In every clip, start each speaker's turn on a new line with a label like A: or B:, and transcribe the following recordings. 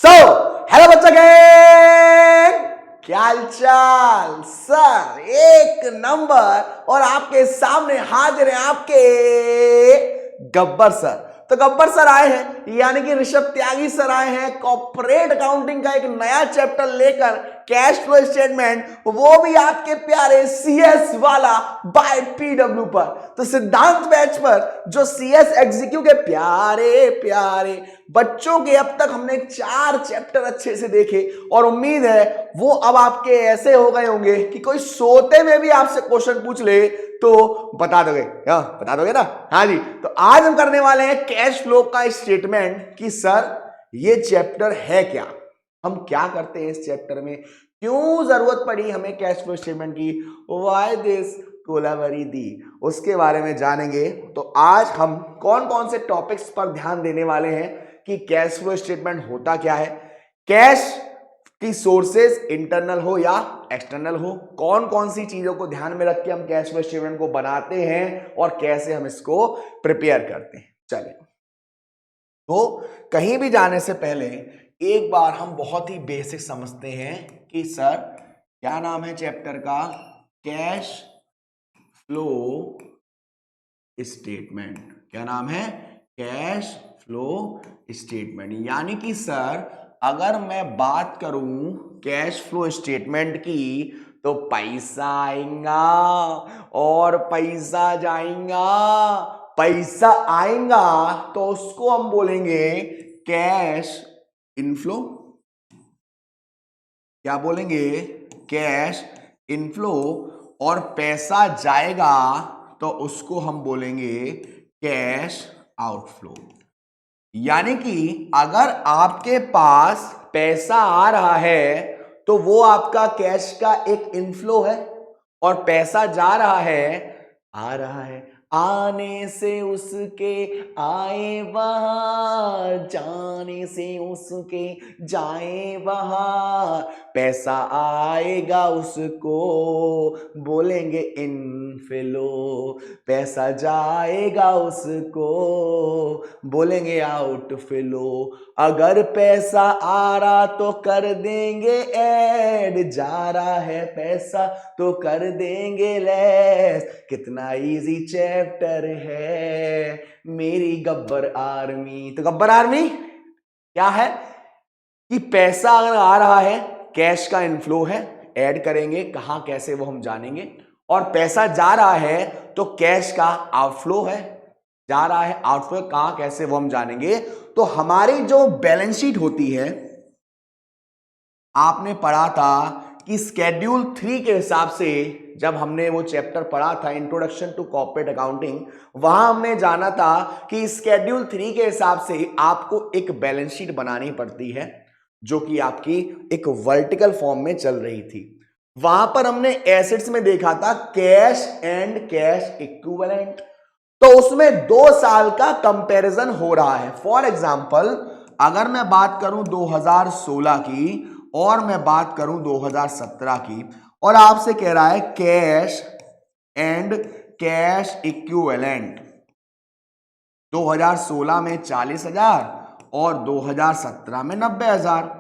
A: So hello बच्चा gang, क्या हालचाल सर। एक नंबर। और आपके सामने हाजिर हैं आपके गब्बर सर। तो गब्बर सर आए हैं, यानी कि ऋषभ त्यागी सर आए हैं कॉर्पोरेट अकाउंटिंग का एक नया चैप्टर लेकर, कैश फ्लो स्टेटमेंट, वो भी आपके प्यारे सीएस वाला बाय पीडब्ल्यू पर। तो सिद्धांत बैच पर जो सीएस एग्जीक्यू के प्यारे प्यारे बच्चों के अब तक हमने 4 चैप्टर अच्छे से देखे, और उम्मीद है वो अब आपके ऐसे हो गए होंगे कि कोई सोते में भी आपसे क्वेश्चन पूछ ले तो बता दोगे। बता दोगे ना। हाँ जी, तो आज हम करने वाले हैं कैश फ्लो का स्टेटमेंट कि सर ये चैप्टर है क्या, हम क्या करते हैं इस चैप्टर में, क्यों जरूरत पड़ी हमें कैश फ्लो स्टेटमेंट की, व्हाई दिस कोलाबरी दी, उसके बारे में जानेंगे। तो आज हम कौन कौन से टॉपिक्स पर ध्यान देने वाले हैं कि कैश फ्लो स्टेटमेंट होता क्या है, कैश की सोर्सेज इंटरनल हो या एक्सटर्नल हो, कौन कौन सी चीजों को ध्यान में रख के हम कैश फ्लो स्टेटमेंट को बनाते हैं और कैसे हम इसको प्रिपेयर करते हैं। चलिए, तो कहीं भी जाने से पहले एक बार हम बहुत ही बेसिक समझते हैं कि सर क्या नाम है चैप्टर का, कैश फ्लो स्टेटमेंट। क्या नाम है? Cash flow statement. यानी कि सर अगर मैं बात करूं कैश फ्लो स्टेटमेंट की तो पैसा आएगा और पैसा जाएगा, पैसा आएगा तो उसको हम बोलेंगे कैश इनफ्लो। क्या बोलेंगे? Cash inflow. और पैसा जाएगा तो उसको हम बोलेंगे कैश आउटफ्लो। यानी कि अगर आपके पास पैसा आ रहा है तो वो आपका कैश का एक इनफ्लो है, और पैसा जा रहा है, आ रहा है, आने से उसके आए वहां, जाने से उसके जाए वहां, पैसा आएगा उसको बोलेंगे इनफ्लो, पैसा जाएगा उसको बोलेंगे आउटफ्लो। अगर पैसा आ रहा तो कर देंगे ऐड, जा रहा है पैसा तो कर देंगे लेस। कितना इजी चैप्टर है मेरी गब्बर आर्मी। तो गब्बर आर्मी क्या है कि पैसा अगर आ रहा है, कैश का इनफ्लो है, ऐड करेंगे कहां कैसे वो हम जानेंगे, और पैसा जा रहा है तो कैश का आउटफ्लो है, जा रहा है, आउटफ्लो कहां कैसे वो हम जानेंगे। तो हमारी जो बैलेंस शीट होती है, आपने पढ़ा था कि स्केड्यूल 3 के हिसाब से, जब हमने वो चैप्टर पढ़ा था इंट्रोडक्शन टू कॉर्पोरेट अकाउंटिंग, वहां हमने जाना था कि स्केड्यूल 3 के हिसाब से आपको एक बैलेंस शीट बनानी पड़ती है जो कि आपकी एक वर्टिकल फॉर्म में चल रही थी। वहां पर हमने एसेट्स में देखा था कैश एंड कैश इक्विवेलेंट, तो उसमें 2 साल का कंपैरिजन हो रहा है। फॉर एग्जांपल अगर मैं बात करूं 2016 की और मैं बात करूं 2017 की, और आपसे कह रहा है कैश एंड कैश इक्विवेलेंट 2016 में 40,000 और 2017 में 90,000।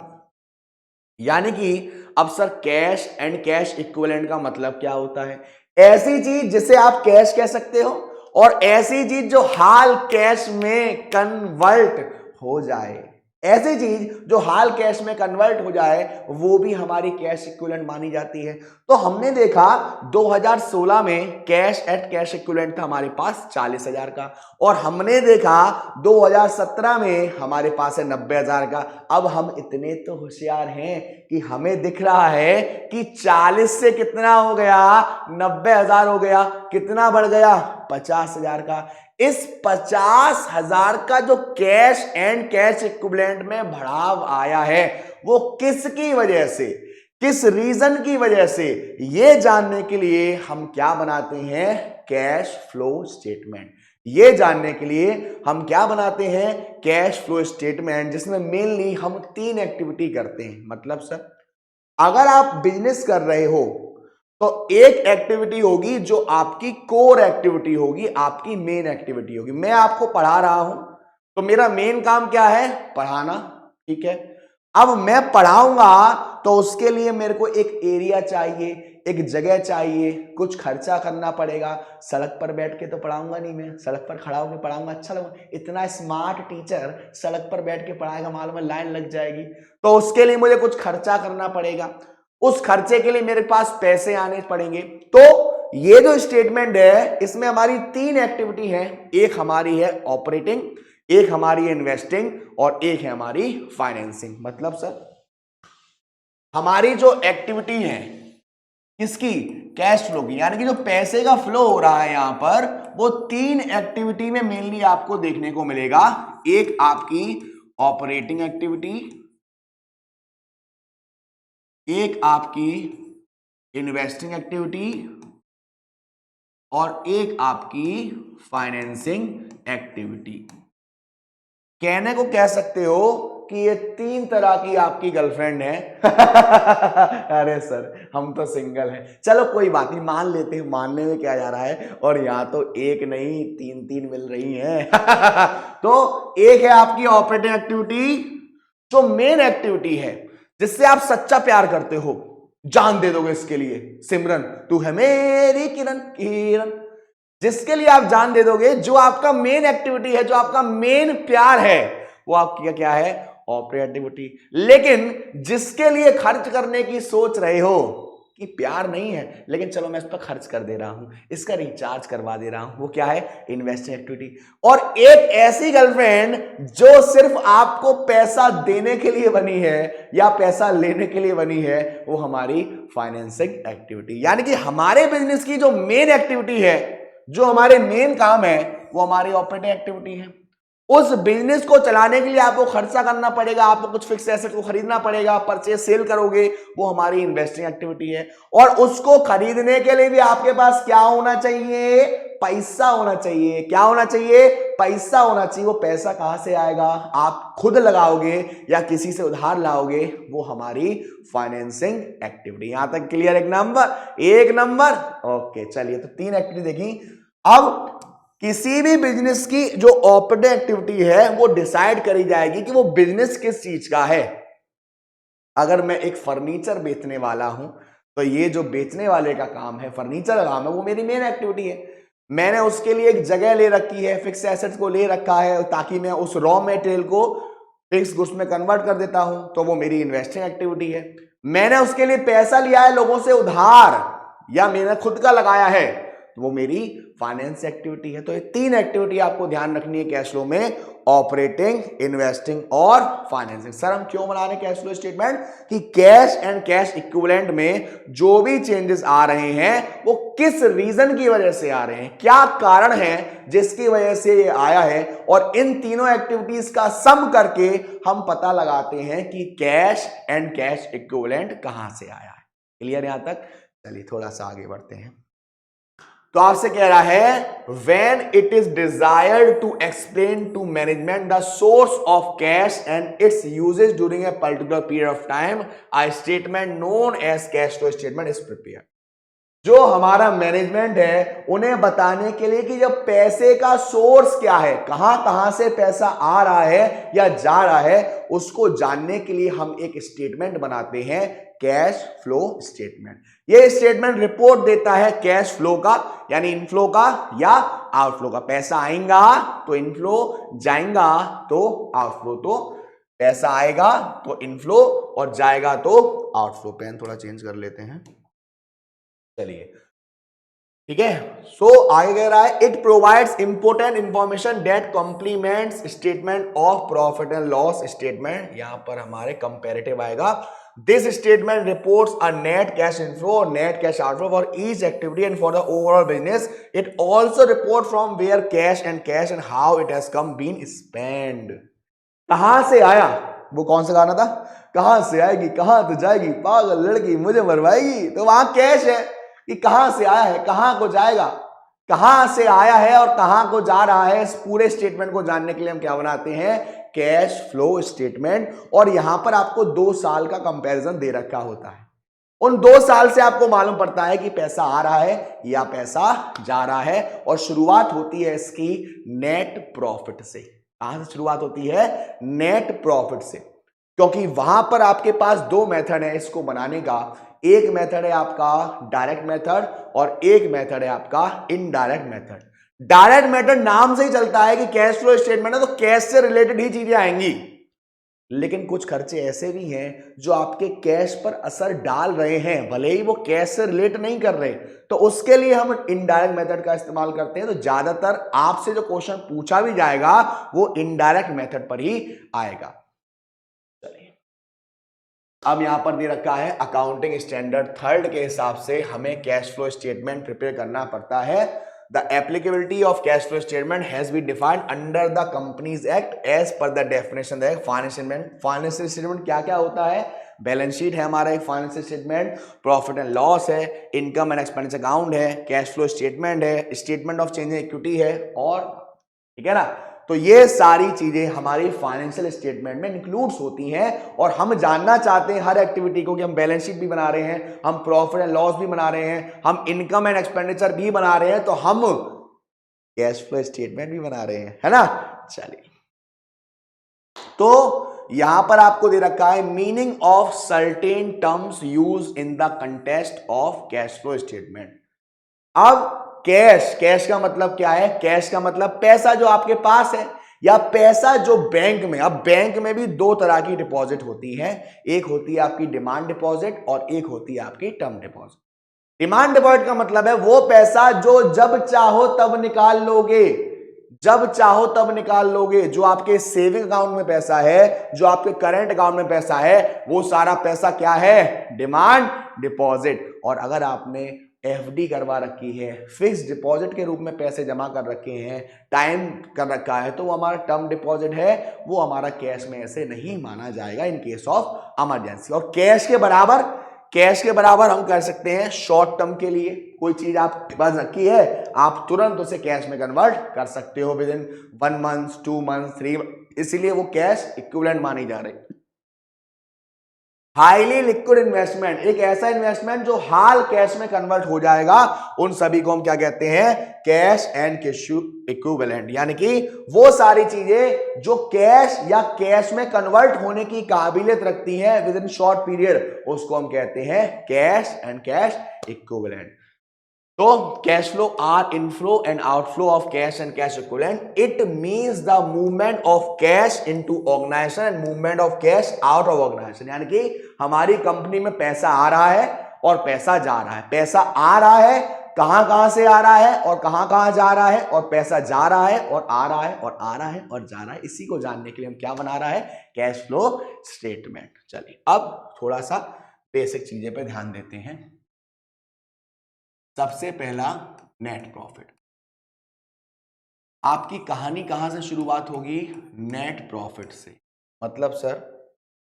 A: यानी कि अब sir cash and cash equivalent का मतलब क्या होता है? ऐसी चीज जिसे आप कैश कह सकते हो और ऐसी चीज जो हाल कैश में कन्वर्ट हो जाए। ऐसी चीज जो हाल कैश में कन्वर्ट हो जाए वो भी हमारी कैश इक्विवेलेंट मानी जाती है। तो हमने देखा 2016 में कैश एट कैश इक्विवेलेंट था हमारे पास 40,000 का, और हमने देखा 2017 में हमारे पास है 90,000 का। अब हम इतने तो होशियार हैं कि हमें दिख रहा है कि 40 से कितना हो गया, 90,000 हो गया, कितना बढ़ गया, 50,000 का। इस 50,000 का जो कैश एंड कैश इक्विवेलेंट में बढ़ाव आया है वो किसकी वजह से, किस रीजन की वजह से, ये जानने के लिए हम क्या बनाते हैं, कैश फ्लो स्टेटमेंट। ये जानने के लिए हम क्या बनाते हैं, कैश फ्लो स्टेटमेंट, जिसमें मेनली हम 3 एक्टिविटी करते हैं। मतलब सर अगर आप बिजनेस कर रहे हो तो एक एक्टिविटी होगी जो आपकी कोर एक्टिविटी होगी, आपकी मेन एक्टिविटी होगी। मैं आपको पढ़ा रहा हूं तो मेरा मेन काम क्या है, पढ़ाना, ठीक है। अब मैं पढ़ाऊंगा तो उसके लिए मेरे को एक एरिया चाहिए, एक जगह चाहिए, कुछ खर्चा करना पड़ेगा। सड़क पर बैठ के तो पढ़ाऊंगा नहीं, मैं सड़क पर खड़ा होकर पढ़ाऊंगा अच्छा लगेगा? इतना स्मार्ट टीचर सड़क पर बैठ के पढ़ाएगा, मालूम है लाइन लग जाएगी। तो उसके लिए मुझे कुछ खर्चा करना पड़ेगा, उस खर्चे के लिए मेरे पास पैसे आने पड़ेंगे। तो ये जो स्टेटमेंट है इसमें हमारी तीन एक्टिविटी है, एक हमारी है ऑपरेटिंग, एक हमारी है इन्वेस्टिंग और एक है हमारी फाइनेंसिंग। मतलब सर हमारी जो एक्टिविटी है किसकी, कैश फ्लो की, यानी कि जो पैसे का फ्लो हो रहा है यहां पर, वो तीन एक्टिविटी में मेनली आपको देखने को मिलेगा। एक आपकी ऑपरेटिंग एक्टिविटी, एक आपकी इन्वेस्टिंग एक्टिविटी और एक आपकी फाइनेंसिंग एक्टिविटी। कहने को कह सकते हो कि ये तीन तरह की आपकी गर्लफ्रेंड है। अरे सर हम तो सिंगल हैं, चलो कोई बात नहीं, मान लेते हैं, मानने में क्या जा रहा है। और यहां तो एक नहीं तीन तीन मिल रही हैं। तो एक है आपकी ऑपरेटिंग एक्टिविटी, जो मेन एक्टिविटी है जिससे आप सच्चा प्यार करते हो, जान दे दोगे इसके लिए, सिमरन तू है मेरी किरण किरण, जिसके लिए आप जान दे दोगे, जो आपका मेन एक्टिविटी है, जो आपका मेन प्यार है, वो आपकी क्या है, ऑपरेटिव एक्टिविटी। लेकिन जिसके लिए खर्च करने की सोच रहे हो कि प्यार नहीं है, लेकिन चलो मैं इस पर खर्च कर दे रहा हूं, इसका रिचार्ज करवा दे रहा हूं, वो क्या है, इन्वेस्टिंग एक्टिविटी। और एक ऐसी गर्लफ्रेंड जो सिर्फ आपको पैसा देने के लिए बनी है या पैसा लेने के लिए बनी है, वो हमारी फाइनेंसिंग एक्टिविटी। यानी कि हमारे बिजनेस की जो मेन एक्टिविटी है, जो हमारे मेन काम है, वो हमारी ऑपरेटिंग एक्टिविटी है। उस बिजनेस को चलाने के लिए आपको खर्चा करना पड़ेगा, आपको कुछ फिक्स एसेट को खरीदना पड़ेगा, परचेज सेल करोगे, वो हमारी इन्वेस्टिंग एक्टिविटी है। और उसको खरीदने के लिए भी आपके पास क्या होना चाहिए, पैसा होना चाहिए। क्या होना चाहिए, पैसा होना चाहिए। वो पैसा कहां से आएगा, आप खुद लगाओगे या किसी से उधार लाओगे, वो हमारी फाइनेंसिंग एक्टिविटी। यहां तक क्लियर, एक नंबर। ओके चलिए, तो तीन एक्टिविटी देखी। अब किसी भी बिजनेस की जो ऑपरेटिंग एक्टिविटी है वो डिसाइड करी जाएगी कि वो बिजनेस किस चीज का है। अगर मैं एक फर्नीचर बेचने वाला हूं तो ये जो बेचने वाले का काम है, फर्नीचर का काम है, वो मेरी मेन एक्टिविटी है। मैंने उसके लिए एक जगह ले रखी है, फिक्स एसेट्स को ले रखा है, ताकि मैं उस रॉ मटेरियल को फिक्स गुड्स में कन्वर्ट कर देता हूं, तो वो मेरी इन्वेस्टिंग एक्टिविटी है। मैंने उसके लिए पैसा लिया है लोगों से उधार, या मैंने खुद का लगाया है, तो वो मेरी फाइनेंस एक्टिविटी है। तो ये तीन एक्टिविटी आपको ध्यान रखनी है कैश फ्लो में, ऑपरेटिंग, इन्वेस्टिंग और फाइनेंसिंग। सर हम क्यों बना रहे हैं कैश फ्लो स्टेटमेंट, कि कैश एंड कैश इक्विवेलेंट में जो भी चेंजेस आ रहे हैं वो किस रीजन की वजह से आ रहे हैं, क्या कारण है जिसकी वजह से ये आया है, और इन तीनों एक्टिविटीज का सम करके हम पता लगाते हैं कि कैश एंड कैश इक्विवेलेंट कहां से आया है। क्लियर यहां तक? चलिए थोड़ा सा आगे बढ़ते हैं। तो आपसे कह रहा है, when it is desired to explain to management the source of cash and its usage during a particular period of time, a statement known as cash flow statement is prepared. जो हमारा मैनेजमेंट है उन्हें बताने के लिए कि जब पैसे का सोर्स क्या है, कहां कहां से पैसा आ रहा है या जा रहा है, उसको जानने के लिए हम एक स्टेटमेंट बनाते हैं, कैश फ्लो स्टेटमेंट। ये स्टेटमेंट रिपोर्ट देता है कैश फ्लो का, यानी इनफ्लो का या आउटफ्लो का। पैसा आएगा तो इनफ्लो, जाएगा तो आउटफ्लो। तो पैसा आएगा तो इनफ्लो और जाएगा तो आउटफ्लो। पेन थोड़ा चेंज कर लेते हैं, चलिए ठीक है। सो आगे कह रहा है, it provides important information that complements statement of profit and loss statement. यहां पर हमारे कंपैरेटिव आएगा। This statement reports a net cash inflow और net cash outflow for each activity and for the overall business. It also report from where cash and how it has come been spend. कहां से आया, वो कौन सा गाना था, कहां से आएगी कहां तो जाएगी, पागल लड़की मुझे मरवाएगी। तो वहां कैश है कि कहां से आया है, कहां को जाएगा, कहां से आया है और कहां को जा रहा है। इस पूरे स्टेटमेंट को जानने के लिए हम क्या बनाते हैं, कैश फ्लो स्टेटमेंट। और यहां पर आपको 2 साल का कंपैरिजन दे रखा होता है। उन 2 साल से आपको मालूम पड़ता है कि पैसा आ रहा है या पैसा जा रहा है। और शुरुआत होती है इसकी नेट प्रॉफिट से। कहां से शुरुआत होती है, नेट प्रॉफिट से। क्योंकि वहां पर आपके पास दो मेथड है इसको बनाने का। एक मेथड है आपका डायरेक्ट मेथड और एक मेथड है आपका इनडायरेक्ट मेथड। डायरेक्ट मेथड नाम से ही चलता है कि कैश फ्लो स्टेटमेंट है तो कैश से रिलेटेड ही चीजें आएंगी, लेकिन कुछ खर्चे ऐसे भी हैं जो आपके कैश पर असर डाल रहे हैं, भले ही वो कैश से रिलेट नहीं कर रहे, तो उसके लिए हम इनडायरेक्ट मेथड का इस्तेमाल करते हैं। तो ज्यादातर आपसे जो क्वेश्चन पूछा भी जाएगा वो इनडायरेक्ट मेथड पर ही आएगा। चलिए, अब यहां पर दे रखा है अकाउंटिंग स्टैंडर्ड थर्ड के हिसाब से हमें कैश फ्लो स्टेटमेंट प्रिपेयर करना पड़ता है। The applicability of cash flow statement has been defined under the Companies Act as per the definition है फाइनेंशियल स्टेटमेंट क्या क्या होता है। बैलेंस शीट है हमारा एक financial statement, profit and loss है, इनकम एंड एक्सपेंडिचर अकाउंट है, कैश फ्लो स्टेटमेंट है, statement of change in equity है, और ठीक है ना। तो ये सारी चीजें हमारी फाइनेंशियल स्टेटमेंट में इंक्लूड्स होती हैं और हम जानना चाहते हैं हर एक्टिविटी को कि हम बैलेंस शीट भी बना रहे हैं, हम प्रॉफिट एंड लॉस भी बना रहे हैं, हम इनकम एंड एक्सपेंडिचर भी बना रहे हैं, तो हम कैश फ्लो स्टेटमेंट भी बना रहे हैं, है ना। चलिए, तो यहां पर आपको दे रखा है meaning of certain terms use in the context of cash flow statement. अब कैश का मतलब क्या है? कैश का मतलब पैसा जो आपके पास है या पैसा जो बैंक में। अब बैंक में भी दो तरह की डिपॉजिट होती है, एक होती है आपकी डिमांड डिपॉजिट और एक होती है आपकी टर्म डिपॉजिट। डिमांड डिपॉजिट का मतलब है वो पैसा जो जब चाहो तब निकाल लोगे, जब चाहो तब निकाल लोगे। जो आपके सेविंग अकाउंट में पैसा है, जो आपके करंट अकाउंट में पैसा है, वो सारा पैसा क्या है? Demand deposit. और अगर आपने एफडी करवा रखी है, फिक्स डिपॉजिट के रूप में पैसे जमा कर रखे हैं, टाइम कर रखा है, तो वो हमारा टर्म डिपॉजिट है, वो हमारा कैश में ऐसे नहीं माना जाएगा इन केस ऑफ इमरजेंसी। और कैश के बराबर हम कर सकते हैं शॉर्ट टर्म के लिए। कोई चीज आपके पास रखी है, आप तुरंत उसे कैश में कन्वर्ट कर सकते हो विद इन 1 मंथ 2 मंथ 3, इसीलिए वो कैश इक्विवेलेंट मानी जा रही। हाईली लिक्विड इन्वेस्टमेंट, एक ऐसा इन्वेस्टमेंट जो हाल कैश में कन्वर्ट हो जाएगा, उन सभी को हम क्या कहते हैं? Cash and cash equivalent. यानी कि वो सारी चीजें जो कैश या कैश में कन्वर्ट होने की काबिलियत रखती हैं विद इन शॉर्ट पीरियड, उसको हम कहते हैं कैश एंड कैश इक्विवेलेंट। तो cash flow are inflow and outflow of cash and cash equivalent. It means the movement of cash into organization and movement of cash out of organization. यानी कि हमारी company में पैसा आ रहा है और पैसा जा रहा है। पैसा आ रहा है, कहां से आ रहा है और कहां जा रहा है, और पैसा जा रहा है और आ रहा है और आ रहा है और जा रहा है। इसी को जानने के लिए हम क्या बना रहा है? Cash flow statement. चलिए, अब थोड़ा सा बेसिक चीजें पे ध्यान देते हैं। सबसे पहला नेट प्रॉफिट। आपकी कहानी कहां से शुरुआत होगी? नेट प्रॉफिट से। मतलब सर,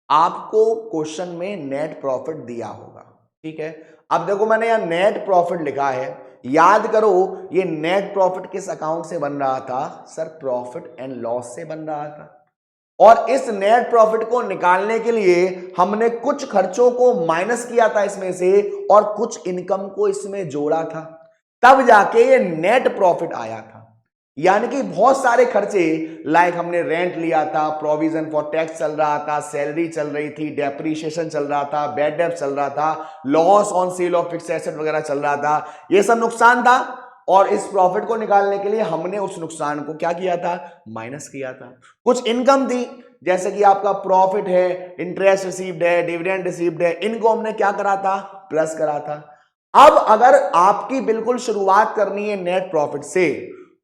A: आपको क्वेश्चन में नेट प्रॉफिट दिया होगा, ठीक है। अब देखो, मैंने यहां नेट प्रॉफिट लिखा है, याद करो ये नेट प्रॉफिट किस अकाउंट से बन रहा था? सर, प्रॉफिट एंड लॉस से बन रहा था। और इस नेट प्रॉफिट को निकालने के लिए हमने कुछ खर्चों को माइनस किया था इसमें से और कुछ इनकम को इसमें जोड़ा था, तब जाके ये नेट प्रॉफिट आया था। यानी कि बहुत सारे खर्चे, लाइक हमने रेंट लिया था, प्रोविजन फॉर टैक्स चल रहा था, सैलरी चल रही थी, डेप्रीशिएशन चल रहा था, बैड डेब्ट चल रहा था, loss on sale of fixed asset वगैरह चल रहा था, ये सब नुकसान था। और इस प्रॉफिट को निकालने के लिए हमने उस नुकसान को क्या किया था? माइनस किया था। कुछ इनकम थी, जैसे कि आपका प्रॉफिट है, इंटरेस्ट रिसीव्ड है, डिविडेंड रिसीव्ड है, इनको हमने क्या करा था? प्लस करा था। अब अगर आपकी बिल्कुल शुरुआत करनी है नेट प्रॉफिट से,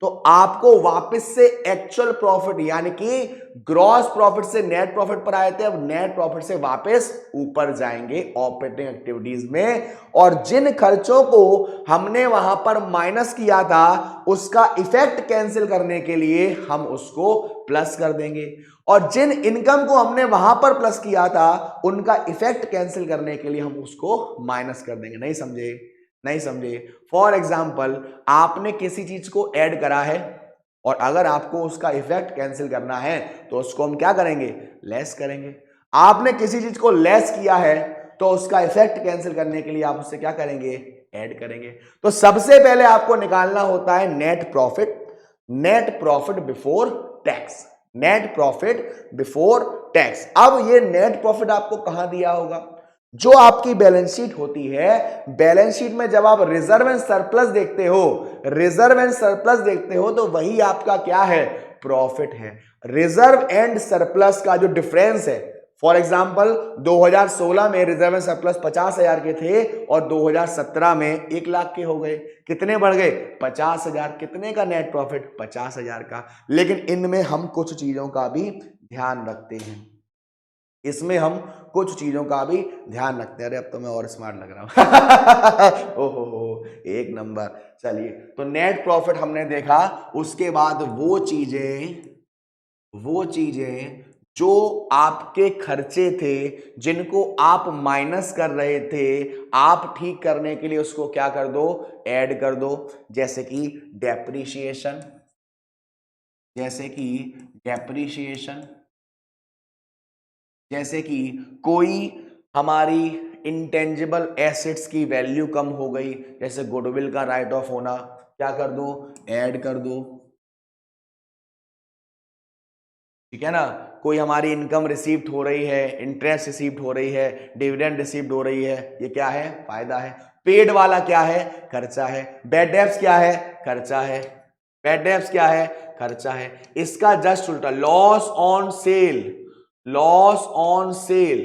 A: तो आपको वापस से एक्चुअल प्रॉफिट यानी कि ग्रॉस प्रॉफिट से नेट प्रॉफिट पर आए थे, अब नेट प्रॉफिट से वापस ऊपर जाएंगे ऑपरेटिंग एक्टिविटीज में, और जिन खर्चों को हमने वहां पर माइनस किया था उसका इफेक्ट कैंसिल करने के लिए हम उसको प्लस कर देंगे, और जिन इनकम को हमने वहां पर प्लस किया था उनका इफेक्ट कैंसिल करने के लिए हम उसको माइनस कर देंगे। नहीं समझे? नहीं समझे? फॉर एग्जाम्पल, आपने किसी चीज को ऐड करा है और अगर आपको उसका इफेक्ट कैंसिल करना है तो उसको हम क्या करेंगे? लेस करेंगे। आपने किसी चीज को लेस किया है तो उसका इफेक्ट कैंसिल करने के लिए आप उससे क्या करेंगे? ऐड करेंगे। तो सबसे पहले आपको निकालना होता है net profit, net profit before tax, net profit before tax. अब ये नेट प्रॉफिट आपको कहां दिया होगा? जो आपकी बैलेंस शीट होती है, बैलेंस शीट में जब आप रिजर्व एंड सरप्लस देखते हो, रिजर्व एंड सरप्लस देखते हो, तो वही आपका क्या है? प्रॉफिट है। रिजर्व एंड सरप्लस का जो डिफरेंस है, फॉर एग्जाम्पल 2016 में रिजर्व एंड सरप्लस 50,000 के थे और 2017 में 1 लाख के हो गए। कितने बढ़ गए? 50,000। कितने का नेट प्रॉफिट? 50,000 का। लेकिन इनमें हम कुछ चीजों का भी ध्यान रखते हैं, इसमें हम कुछ चीजों का भी ध्यान रखते हैं। अरे अब तो मैं और स्मार्ट लग रहा हूं। ओहो, एक नंबर। चलिए, तो नेट प्रॉफिट हमने देखा, उसके बाद वो चीजें जो आपके खर्चे थे, जिनको आप माइनस कर रहे थे, आप ठीक करने के लिए उसको क्या कर दो? ऐड कर दो। जैसे कि डेप्रीशिएशन, जैसे कि कोई हमारी इंटेंजिबल एसेट्स की वैल्यू कम हो गई, जैसे गुडविल का राइट ऑफ होना, क्या कर दो? ऐड कर दो। ठीक है ना? कोई हमारी इनकम रिसीव्ड हो रही है, इंटरेस्ट रिसीव्ड हो रही है, डिविडेंड रिसीव्ड हो रही है, ये क्या है? फायदा है। पेड वाला क्या है? खर्चा है। बैड डेब्ट्स क्या है? खर्चा है। बैड डेब्ट्स क्या है? खर्चा है। इसका जस्ट उल्टा, loss on cell, loss on cell,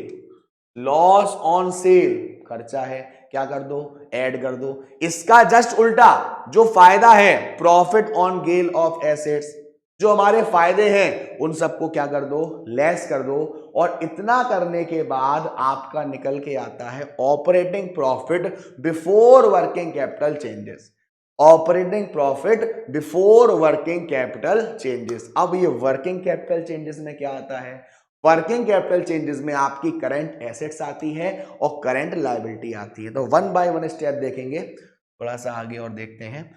A: loss on cell खर्चा है। क्या कर दो? ऐड कर दो। इसका जस्ट उल्टा, जो फायदा है, profit on gain of assets, जो हमारे फायदे हैं उन सबको क्या कर दो? लेस कर दो। और इतना करने के बाद आपका निकल के आता है operating profit before working capital changes. Operating profit before working capital changes. अब ये वर्किंग कैपिटल चेंजेस में क्या आता है? वर्किंग कैपिटल चेंजेस में आपकी करंट एसेट्स आती है और करंट लायबिलिटी आती है। तो वन बाय वन स्टेप देखेंगे, थोड़ा सा आगे और देखते हैं।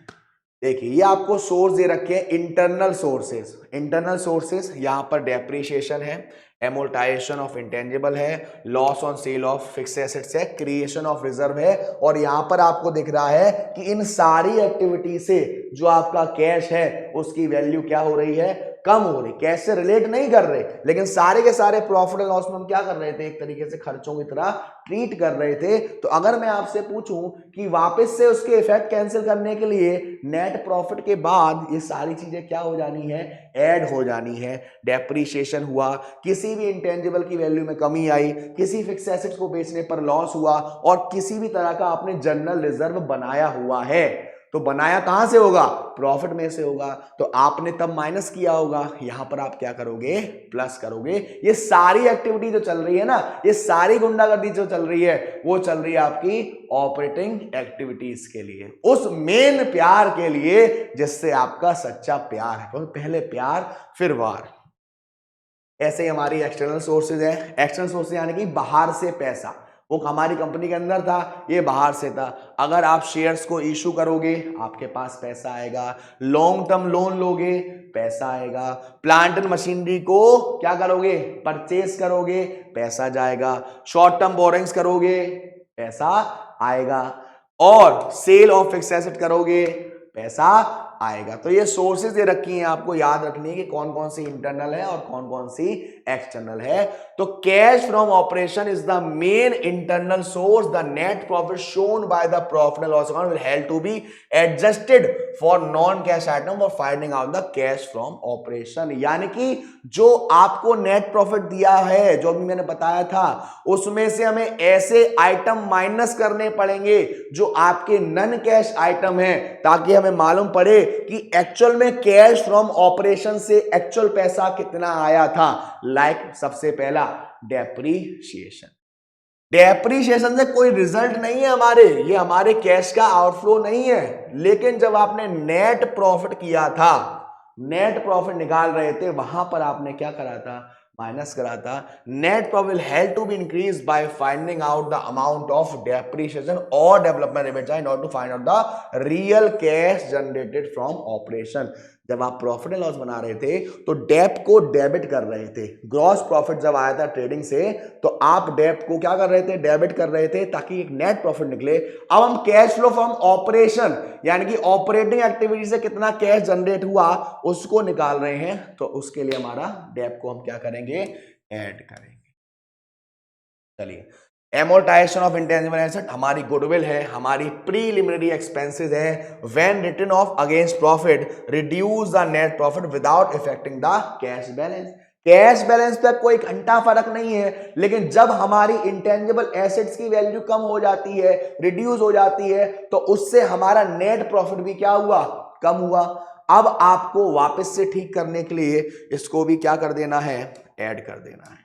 A: देखिए, ये आपको सोर्स दे रखे हैं, इंटरनल सोर्सेस। इंटरनल सोर्सेस यहां पर डेप्रिसिएशन है, एमोर्टाइजेशन ऑफ इंटेंजिबल है, loss on sale of fix assets है, क्रिएशन ऑफ रिजर्व है। और यहां पर आपको दिख रहा है कि इन सारी एक्टिविटी से जो आपका कैश है उसकी वैल्यू क्या हो रही है? कम हो रही। कैश से रिलेट नहीं कर रहे, लेकिन सारे के सारे प्रॉफिट एंड लॉस में हम क्या कर रहे थे? एक तरीके से खर्चों की तरह ट्रीट कर रहे थे। तो अगर मैं आपसे पूछूं कि वापस से उसके इफेक्ट कैंसिल करने के लिए नेट प्रॉफिट के बाद ये सारी चीजें क्या हो जानी है? ऐड हो जानी है। डेप्रीशिएशन हुआ, किसी भी इंटेंजिबल की वैल्यू में कमी आई, किसी फिक्स एसेट्स को बेचने पर लॉस हुआ, और किसी भी तरह का आपने जनरल रिजर्व बनाया हुआ है, तो बनाया कहां से होगा? प्रॉफिट में से होगा। तो आपने तब माइनस किया होगा, यहां पर आप क्या करोगे? प्लस करोगे। ये सारी एक्टिविटी जो चल रही है ना, ये सारी गुंडागर्दी जो चल रही है, वो चल रही है आपकी ऑपरेटिंग एक्टिविटीज के लिए, उस मेन प्यार के लिए जिससे आपका सच्चा प्यार है। तो पहले प्यार फिर वार। ऐसे ही हमारी एक्सटर्नल सोर्सेज है। एक्सटर्नल सोर्सेज यानी कि बाहर से पैसा, वो हमारी कंपनी के अंदर था, ये बाहर से था। अगर आप शेयर्स को इशू करोगे, आपके पास पैसा आएगा। लॉन्ग टर्म लोन लोगे, पैसा आएगा। प्लांट एंड मशीनरी को क्या करोगे? परचेस करोगे, पैसा जाएगा। शॉर्ट टर्म बोरिंग्स करोगे, पैसा आएगा। और सेल ऑफ फिक्स एसेट करोगे, पैसा आएगा। तो ये सोर्सेज दे रखी हैं, आपको याद रखनी है कि कौन कौन सी इंटरनल है और कौन कौन सी एक्सटर्नल है। तो cash from operation is the main internal source. The net profit shown by the profit and loss account will have to be adjusted for non cash item और finding out the cash from operation. यानी कि जो आपको net profit दिया है, जो भी मैंने बताया था, उसमें से हमें ऐसे आइटम माइनस करने पड़ेंगे जो आपके नॉन कैश आइटम है, ताकि हमें मालूम पड़े कि एक्चुअल में कैश फ्रॉम ऑपरेशन से एक्चुअल पैसा कितना आया था। लाइक सबसे पहला डेप्रीशिएशन। डेप्रीशिएशन से कोई रिजल्ट नहीं है हमारे, ये हमारे कैश का आउटफ्लो नहीं है। लेकिन जब आपने नेट प्रॉफिट किया था, नेट प्रॉफिट निकाल रहे थे, वहां पर आपने क्या करा था? माइनस करा था। Net profit will have to be increase by finding out the amount of depreciation और development expenditure in order to find out the real cash generated from operation. जब आप प्रॉफिट एंड लॉस बना रहे थे तो Depp को debit कर रहे थे। ग्रॉस प्रॉफिट जब आया था ट्रेडिंग से, तो आप डेप को क्या कर रहे थे? डेबिट कर रहे थे, ताकि एक नेट प्रॉफिट निकले। अब हम कैश फ्लो फ्रॉम ऑपरेशन, यानी कि ऑपरेटिंग एक्टिविटी से कितना कैश जनरेट हुआ, उसको निकाल रहे हैं। तो उसके लिए हमारा डेप को हम क्या करेंगे? ऐड करेंगे। चलिए, एमोर्टाइजेशन ऑफ इंटेंजिबल एसेट हमारी गुडविल है, हमारी प्रीलिमिनरी एक्सपेंसेस है। When written off against profit reduce the net profit without affecting the cash balance. Cash balance पे कोई घंटा फर्क नहीं है, लेकिन जब हमारी इंटेंजिबल एसेट्स की वैल्यू कम हो जाती है, रिड्यूस हो जाती है, तो उससे हमारा नेट प्रॉफिट भी क्या हुआ, कम हुआ। अब आपको वापस से ठीक करने के लिए इसको भी क्या कर देना है, ऐड कर देना है।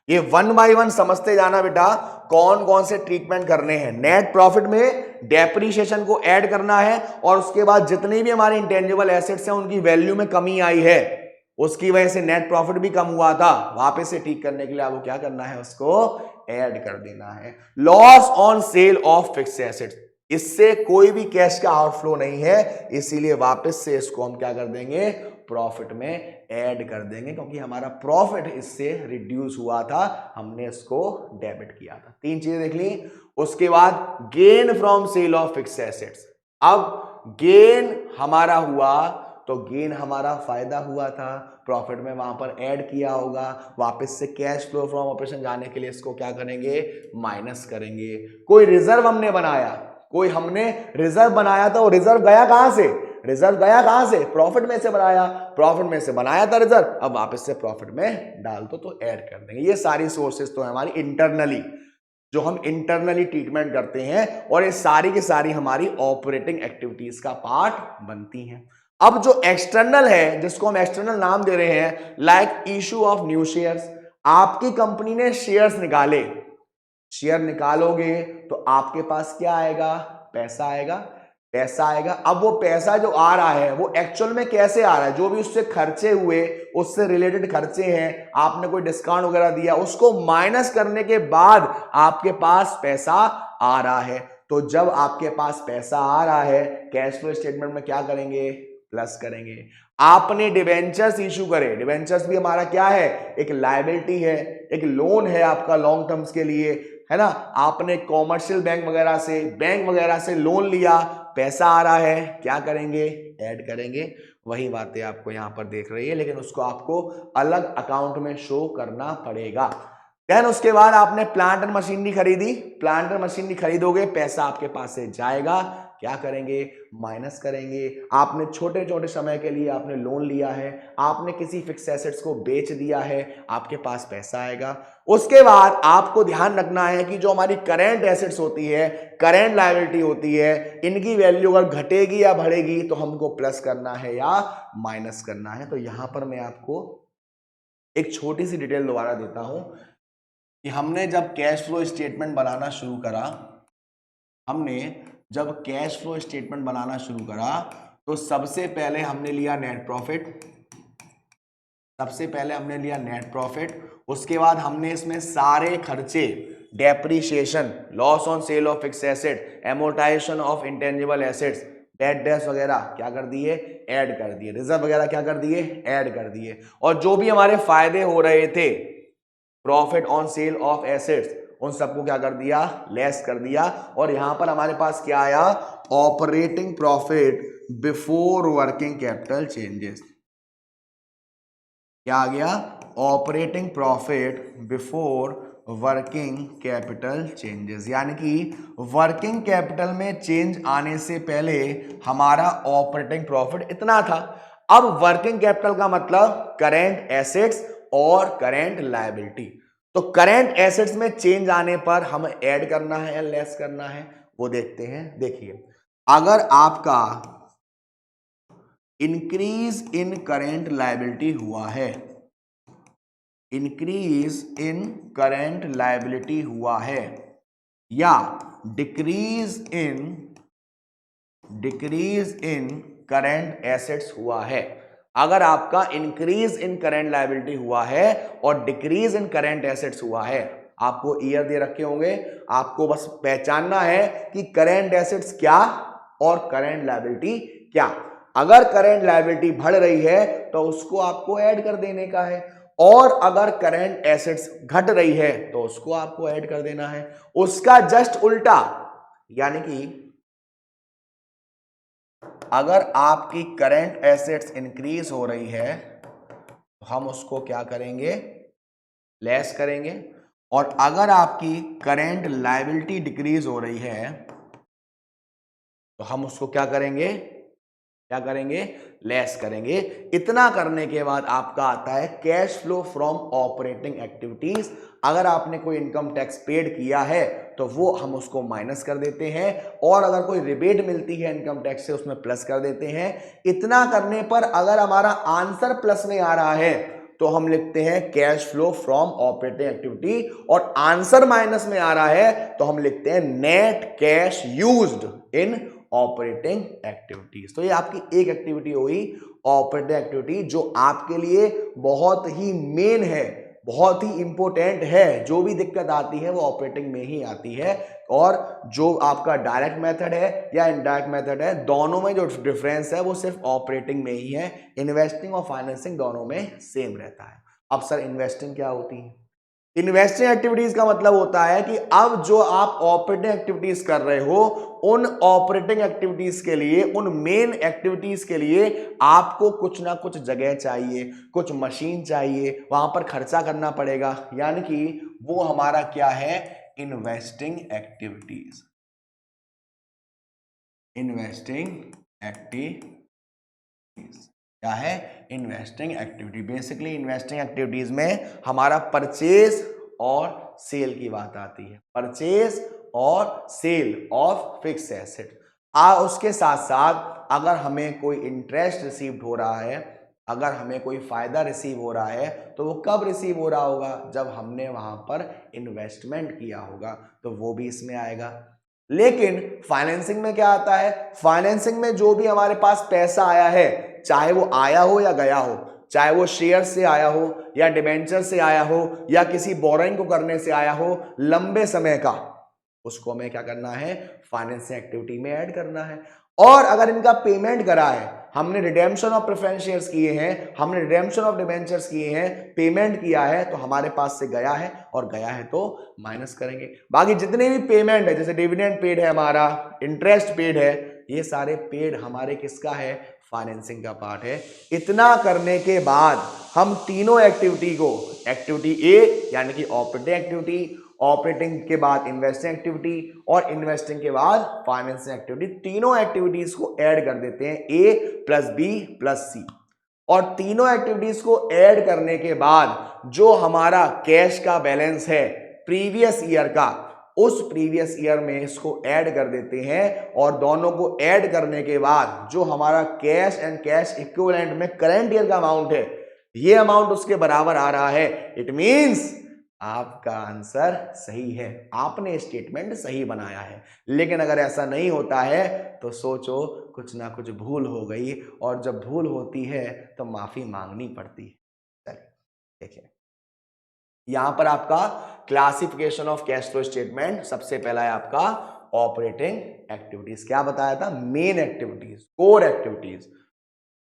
A: ये 1 बाय 1 समझते जाना बेटा, कौन कौन से ट्रीटमेंट करने हैं। नेट प्रॉफिट में डेप्रीशिएशन को ऐड करना है, और उसके बाद जितनी भी हमारी इंटेंजिबल एसेट्स हैं उनकी वैल्यू में कमी आई है, उसकी वजह से नेट प्रॉफिट भी कम हुआ था, वापस से ठीक करने के लिए आपको क्या करना है, उसको ऐड कर देना है। Loss on sale of fixed assets, इससे कोई भी कैश का आउटफ्लो नहीं है, इसीलिए वापस से इसको हम क्या कर देंगे, प्रॉफिट में ऐड कर देंगे, क्योंकि हमारा प्रॉफिट इससे रिड्यूस हुआ था, हमने इसको डेबिट किया था। 3 चीजें देख ली। उसके बाद gain from sale of fixed assets. अब गेन हमारा हुआ तो गेन हमारा फायदा हुआ था, प्रॉफिट में वहां पर ऐड किया होगा, वापस से कैश फ्लो फ्रॉम ऑपरेशन जाने के लिए इसको क्या करेंगे, माइनस करेंगे। कोई रिजर्व हमने बनाया, कोई हमने रिजर्व बनाया था, वो रिजर्व गया कहां से, रिजर्व गया कहां से, प्रॉफिट में से बनाया, प्रॉफिट में से बनाया था रिजर्व, अब वापस से प्रॉफिट में डाल दो तो ऐड कर देंगे। ये सारी सोर्सेस तो है हमारी इंटरनली, जो हम इंटरनली ट्रीटमेंट करते हैं, और ये सारी की सारी हमारी ऑपरेटिंग एक्टिविटीज का पार्ट बनती हैं। अब जो एक्सटर्नल है, जिसको हम एक्सटर्नल नाम दे रहे हैं, like issue of new shares. आपकी कंपनी ने शेयर्स निकाले, शेयर निकालोगे तो आपके पास क्या आएगा, पैसा आएगा, पैसा आएगा। अब वो पैसा जो आ रहा है वो एक्चुअल में कैसे आ रहा है, जो भी उससे खर्चे हुए, उससे रिलेटेड खर्चे हैं, आपने कोई डिस्काउंट वगैरह दिया, उसको माइनस करने के बाद आपके पास पैसा आ रहा है। तो जब आपके पास पैसा आ रहा है, कैश फ्लो स्टेटमेंट में क्या करेंगे, प्लस करेंगे। आपने डिवेंचर्स इशू करे, डिवेंचर्स भी हमारा क्या है, एक लायबिलिटी है, एक लोन है आपका लॉन्ग टर्म्स के लिए, है ना। आपने कॉमर्शियल बैंक वगैरह से लोन लिया, पैसा आ रहा है, क्या करेंगे, ऐड करेंगे। वही बातें आपको यहां पर देख रही है, लेकिन उसको आपको अलग अकाउंट में शो करना पड़ेगा। देन उसके बाद आपने प्लांट एंड मशीनरी खरीदी, प्लांट एंड मशीनरी खरीदोगे, पैसा आपके पास से जाएगा, क्या करेंगे, माइनस करेंगे। आपने छोटे छोटे समय के लिए आपने लोन लिया है, आपने किसी फिक्स एसेट्स को बेच दिया है, आपके पास पैसा आएगा। उसके बाद आपको ध्यान रखना है कि जो हमारी करेंट एसेट्स होती है, करेंट लायबिलिटी होती है, इनकी वैल्यू अगर घटेगी या बढ़ेगी तो हमको प्लस करना है या माइनस करना है। तो यहां पर मैं आपको एक छोटी सी डिटेल दोबारा देता हूं कि हमने जब कैश फ्लो स्टेटमेंट बनाना शुरू करा, हमने जब कैश फ्लो स्टेटमेंट बनाना शुरू करा तो सबसे पहले हमने लिया नेट प्रॉफिट, सबसे पहले हमने लिया नेट प्रॉफिट। उसके बाद हमने इसमें सारे खर्चे, depreciation, loss on sale of fixed asset, amortization of intangible assets, debt डेस वगैरह क्या कर दिए, ऐड कर दिए, रिजर्व वगैरह क्या कर दिए, ऐड कर दिए। और जो भी हमारे फायदे हो रहे थे, profit on sale of assets, उन सबको क्या कर दिया, लेस कर दिया। और यहां पर हमारे पास क्या आया, operating profit before working capital changes. क्या आ गया, operating profit before working capital changes, यानी कि वर्किंग कैपिटल में चेंज आने से पहले हमारा ऑपरेटिंग प्रॉफिट इतना था। अब वर्किंग कैपिटल का मतलब करेंट एसेट्स और करेंट लायबिलिटी। तो करेंट एसेट्स में चेंज आने पर हम ऐड करना है या लेस करना है, वो देखते हैं। देखिए, अगर आपका इंक्रीज इन करेंट लायबिलिटी हुआ है, इंक्रीज इन करेंट लायबिलिटी हुआ है, या डिक्रीज इन करेंट एसेट्स हुआ है। अगर आपका इंक्रीज इन करेंट लायबिलिटी हुआ है और डिक्रीज इन करेंट एसेट्स हुआ है, आपको ईयर दे रखे होंगे, आपको बस पहचानना है कि करेंट एसेट्स क्या और करेंट लायबिलिटी क्या। अगर करेंट लायबिलिटी बढ़ रही है तो उसको आपको ऐड कर देने का है, और अगर करेंट एसेट्स घट रही है तो उसको आपको ऐड कर देना है। उसका जस्ट उल्टा, यानी कि अगर आपकी करेंट एसेट्स इंक्रीज हो रही है तो हम उसको क्या करेंगे, लेस करेंगे, और अगर आपकी करेंट लायबिलिटी डिक्रीज हो रही है तो हम उसको क्या करेंगे, लेस करेंगे। इतना करने के बाद आपका आता है cash flow from operating activities. अगर आपने कोई इनकम टैक्स पेड किया है तो वो हम उसको माइनस कर देते हैं, और अगर कोई रिबेट मिलती है इनकम टैक्स से उसमें प्लस कर देते हैं। इतना करने पर अगर हमारा आंसर प्लस में आ रहा है तो हम लिखते हैं cash flow from operating activity, और आंसर माइनस में आ रहा है तो हम लिखते हैं net cash used in operating activities. तो ये आपकी एक एक्टिविटी हुई ऑपरेटिंग एक्टिविटी, जो आपके लिए बहुत ही मेन है, बहुत ही इंपॉर्टेंट है। जो भी दिक्कत आती है वो ऑपरेटिंग में ही आती है, और जो आपका डायरेक्ट मेथड है या इनडायरेक्ट मेथड है, दोनों में जो डिफरेंस है वो सिर्फ ऑपरेटिंग में ही है। इन्वेस्टिंग और फाइनेंसिंग दोनों में सेम रहता है। अब सर इन्वेस्टिंग क्या होती है? इन्वेस्टिंग एक्टिविटीज का मतलब होता है कि अब जो आप ऑपरेटिंग एक्टिविटीज कर रहे हो, उन ऑपरेटिंग एक्टिविटीज के लिए, उन मेन एक्टिविटीज के लिए आपको कुछ ना कुछ जगह चाहिए, कुछ मशीन चाहिए, वहां पर खर्चा करना पड़ेगा, यानी कि वो हमारा क्या है, इन्वेस्टिंग एक्टिविटीज। इन्वेस्टिंग एक्टिविटीज क्या है? Investing activity. Basically investing activities में हमारा परचेज और सेल की बात आती है, परचेज और सेल ऑफ फिक्स एसेट। उसके साथ साथ अगर हमें कोई इंटरेस्ट रिसीव्ड हो रहा है, अगर हमें कोई फायदा रिसीव हो रहा है, तो वो कब रिसीव हो रहा होगा? जब हमने वहां पर इन्वेस्टमेंट किया होगा, तो वो भी इसमें आएगा। लेकिन फाइनेंसिंग में क्या आता है? फाइनेंसिंग में जो भी हमारे पास पैसा आया है, चाहे वो आया हो या गया हो, चाहे वो शेयर से आया हो या डिबेंचर से आया हो या किसी बोरोइंग को करने से आया हो लंबे समय का, उसको हमें क्या करना है? फाइनेंसिंग एक्टिविटी में ऐड करना है। और अगर इनका पेमेंट करा है, हमने रिडेम्पशन ऑफ प्रेफरेंस शेयर्स किए हैं, हमने रिडेम्पशन ऑफ डिबेंचर्स किए हैं, पेमेंट किया है, तो हमारे पास से गया है, और गया है तो माइनस करेंगे। बाकी जितने भी पेमेंट है, जैसे डिविडेंड पेड है हमारा, इंटरेस्ट पेड है, ये सारे पेड हमारे किसका है? फाइनेंसिंग का पार्ट है। इतना करने के बाद हम तीनों एक्टिविटी को, एक्टिविटी ए यानी कि ऑपरेटिंग एक्टिविटी, ऑपरेटिंग के बाद इन्वेस्टिंग एक्टिविटी, और इन्वेस्टिंग के बाद फाइनेंसिंग एक्टिविटी, तीनों एक्टिविटीज को ऐड कर देते हैं, ए प्लस बी प्लस सी। और तीनों एक्टिविटीज को ऐड करने के बाद जो हमारा कैश का बैलेंस है प्रीवियस ईयर का, उस प्रीवियस ईयर में इसको ऐड कर देते हैं, और दोनों को ऐड करने के बाद जो हमारा कैश एंड कैश इक्विवेलेंट में करंट ईयर का अमाउंट है, ये अमाउंट उसके बराबर आ रहा है। इट मींस आपका आंसर सही है, आपने स्टेटमेंट सही बनाया है। लेकिन अगर ऐसा नहीं होता है तो सोचो कुछ ना कुछ भूल हो गई, और जब भूल होती है तो माफी मांगनी पड़ती है। चलिए देखिए, यहां पर आपका classification of cash flow statement, सबसे पहला है आपका ऑपरेटिंग एक्टिविटीज। क्या बताया था? Main activities, core activities.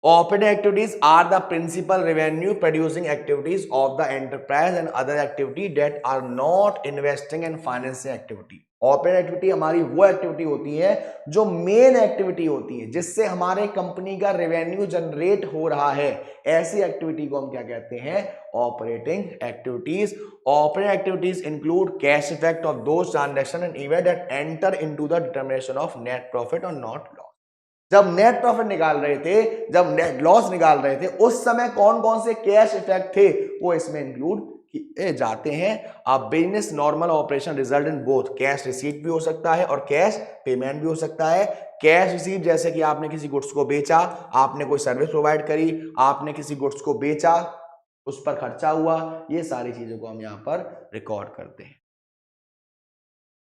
A: Operating activities are the principal revenue producing activities of the enterprise and other activity that are not investing and financing activity. Operating activity हमारी वो activity होती है जो मेन एक्टिविटी होती है, जिससे हमारे कंपनी का रेवेन्यू जनरेट हो रहा है। ऐसी एक्टिविटी को हम क्या कहते हैं? Operating activities. Operating activities include cash effect of those transaction and event that enter into the determination of net profit और नॉट लॉस। जब नेट प्रॉफिट निकाल रहे थे, जब नेट लॉस निकाल रहे थे, उस समय कौन कौन से कैश इफेक्ट थे वो इसमें इंक्लूड किए जाते हैं। अब business normal operation result in both, cash receipt भी हो सकता है और कैश पेमेंट भी हो सकता है। कैश रिसीट जैसे कि आपने किसी गुड्स को बेचा, आपने कोई सर्विस प्रोवाइड करी, आपने किसी गुड्स को बेचा, उस पर खर्चा हुआ, ये सारी चीजों को हम यहाँ पर रिकॉर्ड करते हैं।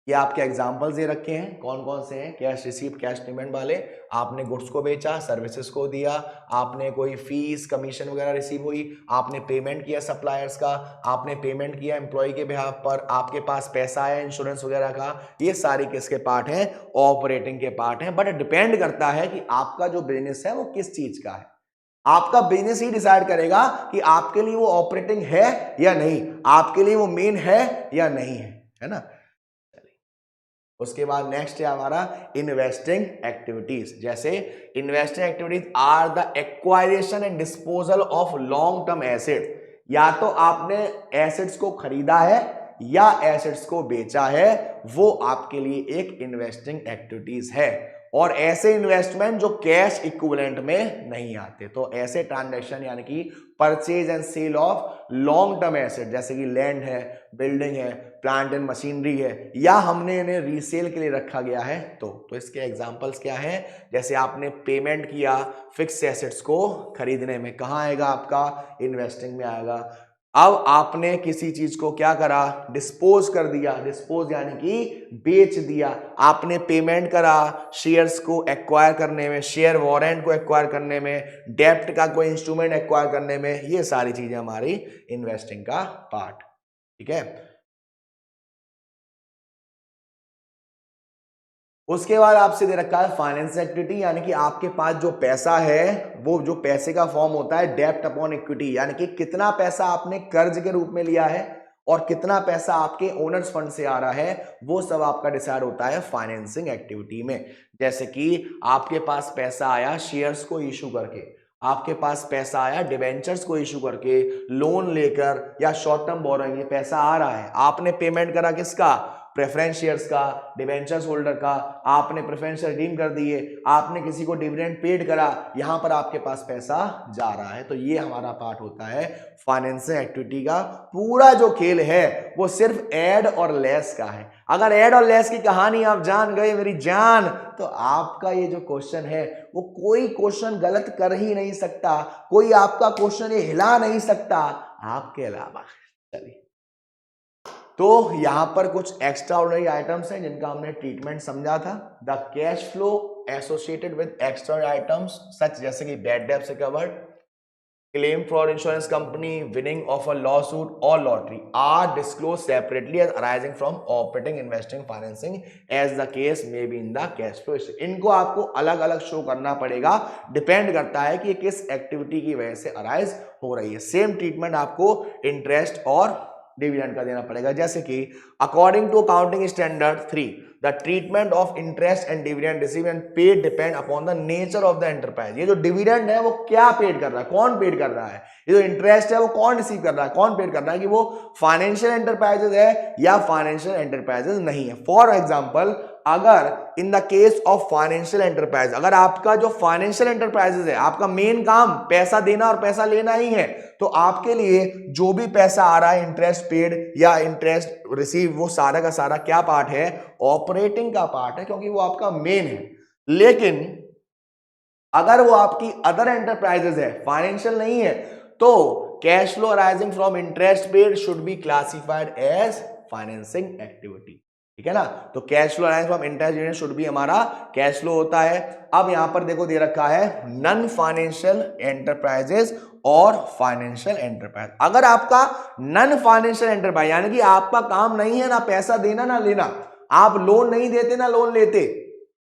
A: ये आपके एग्जाम्पल्स दे रखे हैं, कौन कौन से हैं? कैश रिसीप्ट, कैश पेमेंट वाले। आपने गुड्स को बेचा, सर्विसेज को दिया, आपने कोई फीस कमीशन वगैरह रिसीव हुई, आपने पेमेंट किया सप्लायर्स का, आपने पेमेंट किया एम्प्लॉय के बिहाफ पर, आपके पास पैसा आया इंश्योरेंस वगैरह का, ये सारी किसके पार्ट हैं? ऑपरेटिंग के पार्ट हैं। बट डिपेंड करता है कि आपका जो बिजनेस है वो किस चीज का है। आपका बिजनेस ही डिसाइड करेगा कि आपके लिए वो ऑपरेटिंग है या नहीं, आपके लिए वो मेन है या नहीं है ना। उसके बाद नेक्स्ट है हमारा इन्वेस्टिंग एक्टिविटीज। जैसे investing activities are the acquisition and disposal of long term asset. या तो आपने एसेट्स को खरीदा है या एसेट्स को बेचा है, वो आपके लिए एक इन्वेस्टिंग एक्टिविटीज है। और ऐसे इन्वेस्टमेंट जो कैश इक्विवेलेंट में नहीं आते, तो ऐसे ट्रांजैक्शन यानी कि purchase and sale of long term asset, जैसे कि लैंड है, बिल्डिंग है, प्लांट एंड मशीनरी है, या हमने इन्हें रीसेल के लिए रखा गया है, तो इसके एग्जांपल्स क्या हैं? जैसे आपने पेमेंट किया फिक्स एसेट्स को खरीदने में, कहाँ आएगा आपका? इन्वेस्टिंग में आएगा। अब आपने किसी चीज को क्या करा? डिस्पोज कर दिया, डिस्पोज यानी कि बेच दिया। आपने पेमेंट करा शेयर्स को एक्वायर करने में, शेयर वारंट को एक्वायर करने में, डेप्ट का कोई इंस्ट्रूमेंट एक्वायर करने में, ये सारी चीजें हमारी इन्वेस्टिंग का पार्ट, ठीक है। उसके बाद आपसे दे रखा है फाइनेंस एक्टिविटी, यानी कि आपके पास जो पैसा है, वो जो पैसे का फॉर्म होता है डेप्ट अपॉन इक्विटी, यानी कि कितना पैसा आपने कर्ज के रूप में लिया है और कितना पैसा आपके ओनर्स फंड से आ रहा है, वो सब आपका डिसाइड होता है फाइनेंसिंग एक्टिविटी में। जैसे कि आपके पास पैसा आया शेयर्स को इशू करके, आपके पास पैसा आया डिबेंचर्स को इशू करके, लोन लेकर या शॉर्ट टर्म बोरोइंग, ये पैसा आ रहा है, आपने पेमेंट करा किसका? प्रेफरेंस शेयर्स का, डिबेंचर्स होल्डर का, आपने प्रेफरेंस रिडीम कर दिए, आपने किसी को डिविडेंड पेड करा, यहां पर आपके पास पैसा जा रहा है। तो ये हमारा पार्ट होता है फाइनेंसिंग एक्टिविटी का। पूरा जो खेल है वो सिर्फ ऐड और लेस का है। अगर ऐड और लेस की कहानी आप जान गए मेरी जान, तो आपका ये जो क्वेश्चन है वो कोई क्वेश्चन गलत कर ही नहीं सकता, कोई आपका क्वेश्चन ये हिला नहीं सकता आपके अलावा। चलिए, तो यहां पर कुछ एक्स्ट्रा ऑर्डिनरी आइटम्स हैं जिनका हमने ट्रीटमेंट समझा था। The cash flow associated with extra items such जैसे कि bad debts recovered, claim for insurance company, winning of a law suit और lottery are disclose separately as arising from operating, investing, financing as the case may be in the cash flow. इनको आपको अलग अलग show करना पड़ेगा, depend करता है कि किस एक्टिविटी की वजह से अराइज हो रही है। सेम ट्रीटमेंट आपको इंटरेस्ट और डिविडेंड का देना पड़ेगा। जैसे कि according to accounting standard 3 the treatment of interest and dividend receive and paid depend upon the nature of the enterprise. ये जो डिविडेंड है वो क्या पेड कर रहा है, कौन पेड कर रहा है, ये जो इंटरेस्ट है वो कौन रिसीव कर रहा है, कौन पेड कर रहा है, कि वो फाइनेंशियल एंटरप्राइजेस है या फाइनेंशियल एंटरप्राइजेस नहीं है। फॉर एग्जाम्पल, अगर in the case of financial enterprise, अगर आपका जो फाइनेंशियल एंटरप्राइजेस है, आपका मेन काम पैसा देना और पैसा लेना ही है, तो आपके लिए जो भी पैसा आ रहा है इंटरेस्ट पेड या इंटरेस्ट रिसीव, वो सारा का सारा क्या पार्ट है? ऑपरेटिंग का पार्ट है, क्योंकि वो आपका मेन है। लेकिन अगर वो आपकी अदर एंटरप्राइजेस है, फाइनेंशियल नहीं है, तो cash flow arising from interest paid should be classified as financing activity, ठीक है ना। तो cash flow arising from interest should be हमारा कैश फ्लो होता है। अब यहां पर देखो दे रखा है नॉन फाइनेंशियल एंटरप्राइजेस और फाइनेंशियल एंटरप्राइज। अगर आपका नॉन फाइनेंशियल एंटरप्राइज यानी कि आपका काम नहीं है ना पैसा देना ना लेना, आप लोन नहीं देते ना लोन लेते,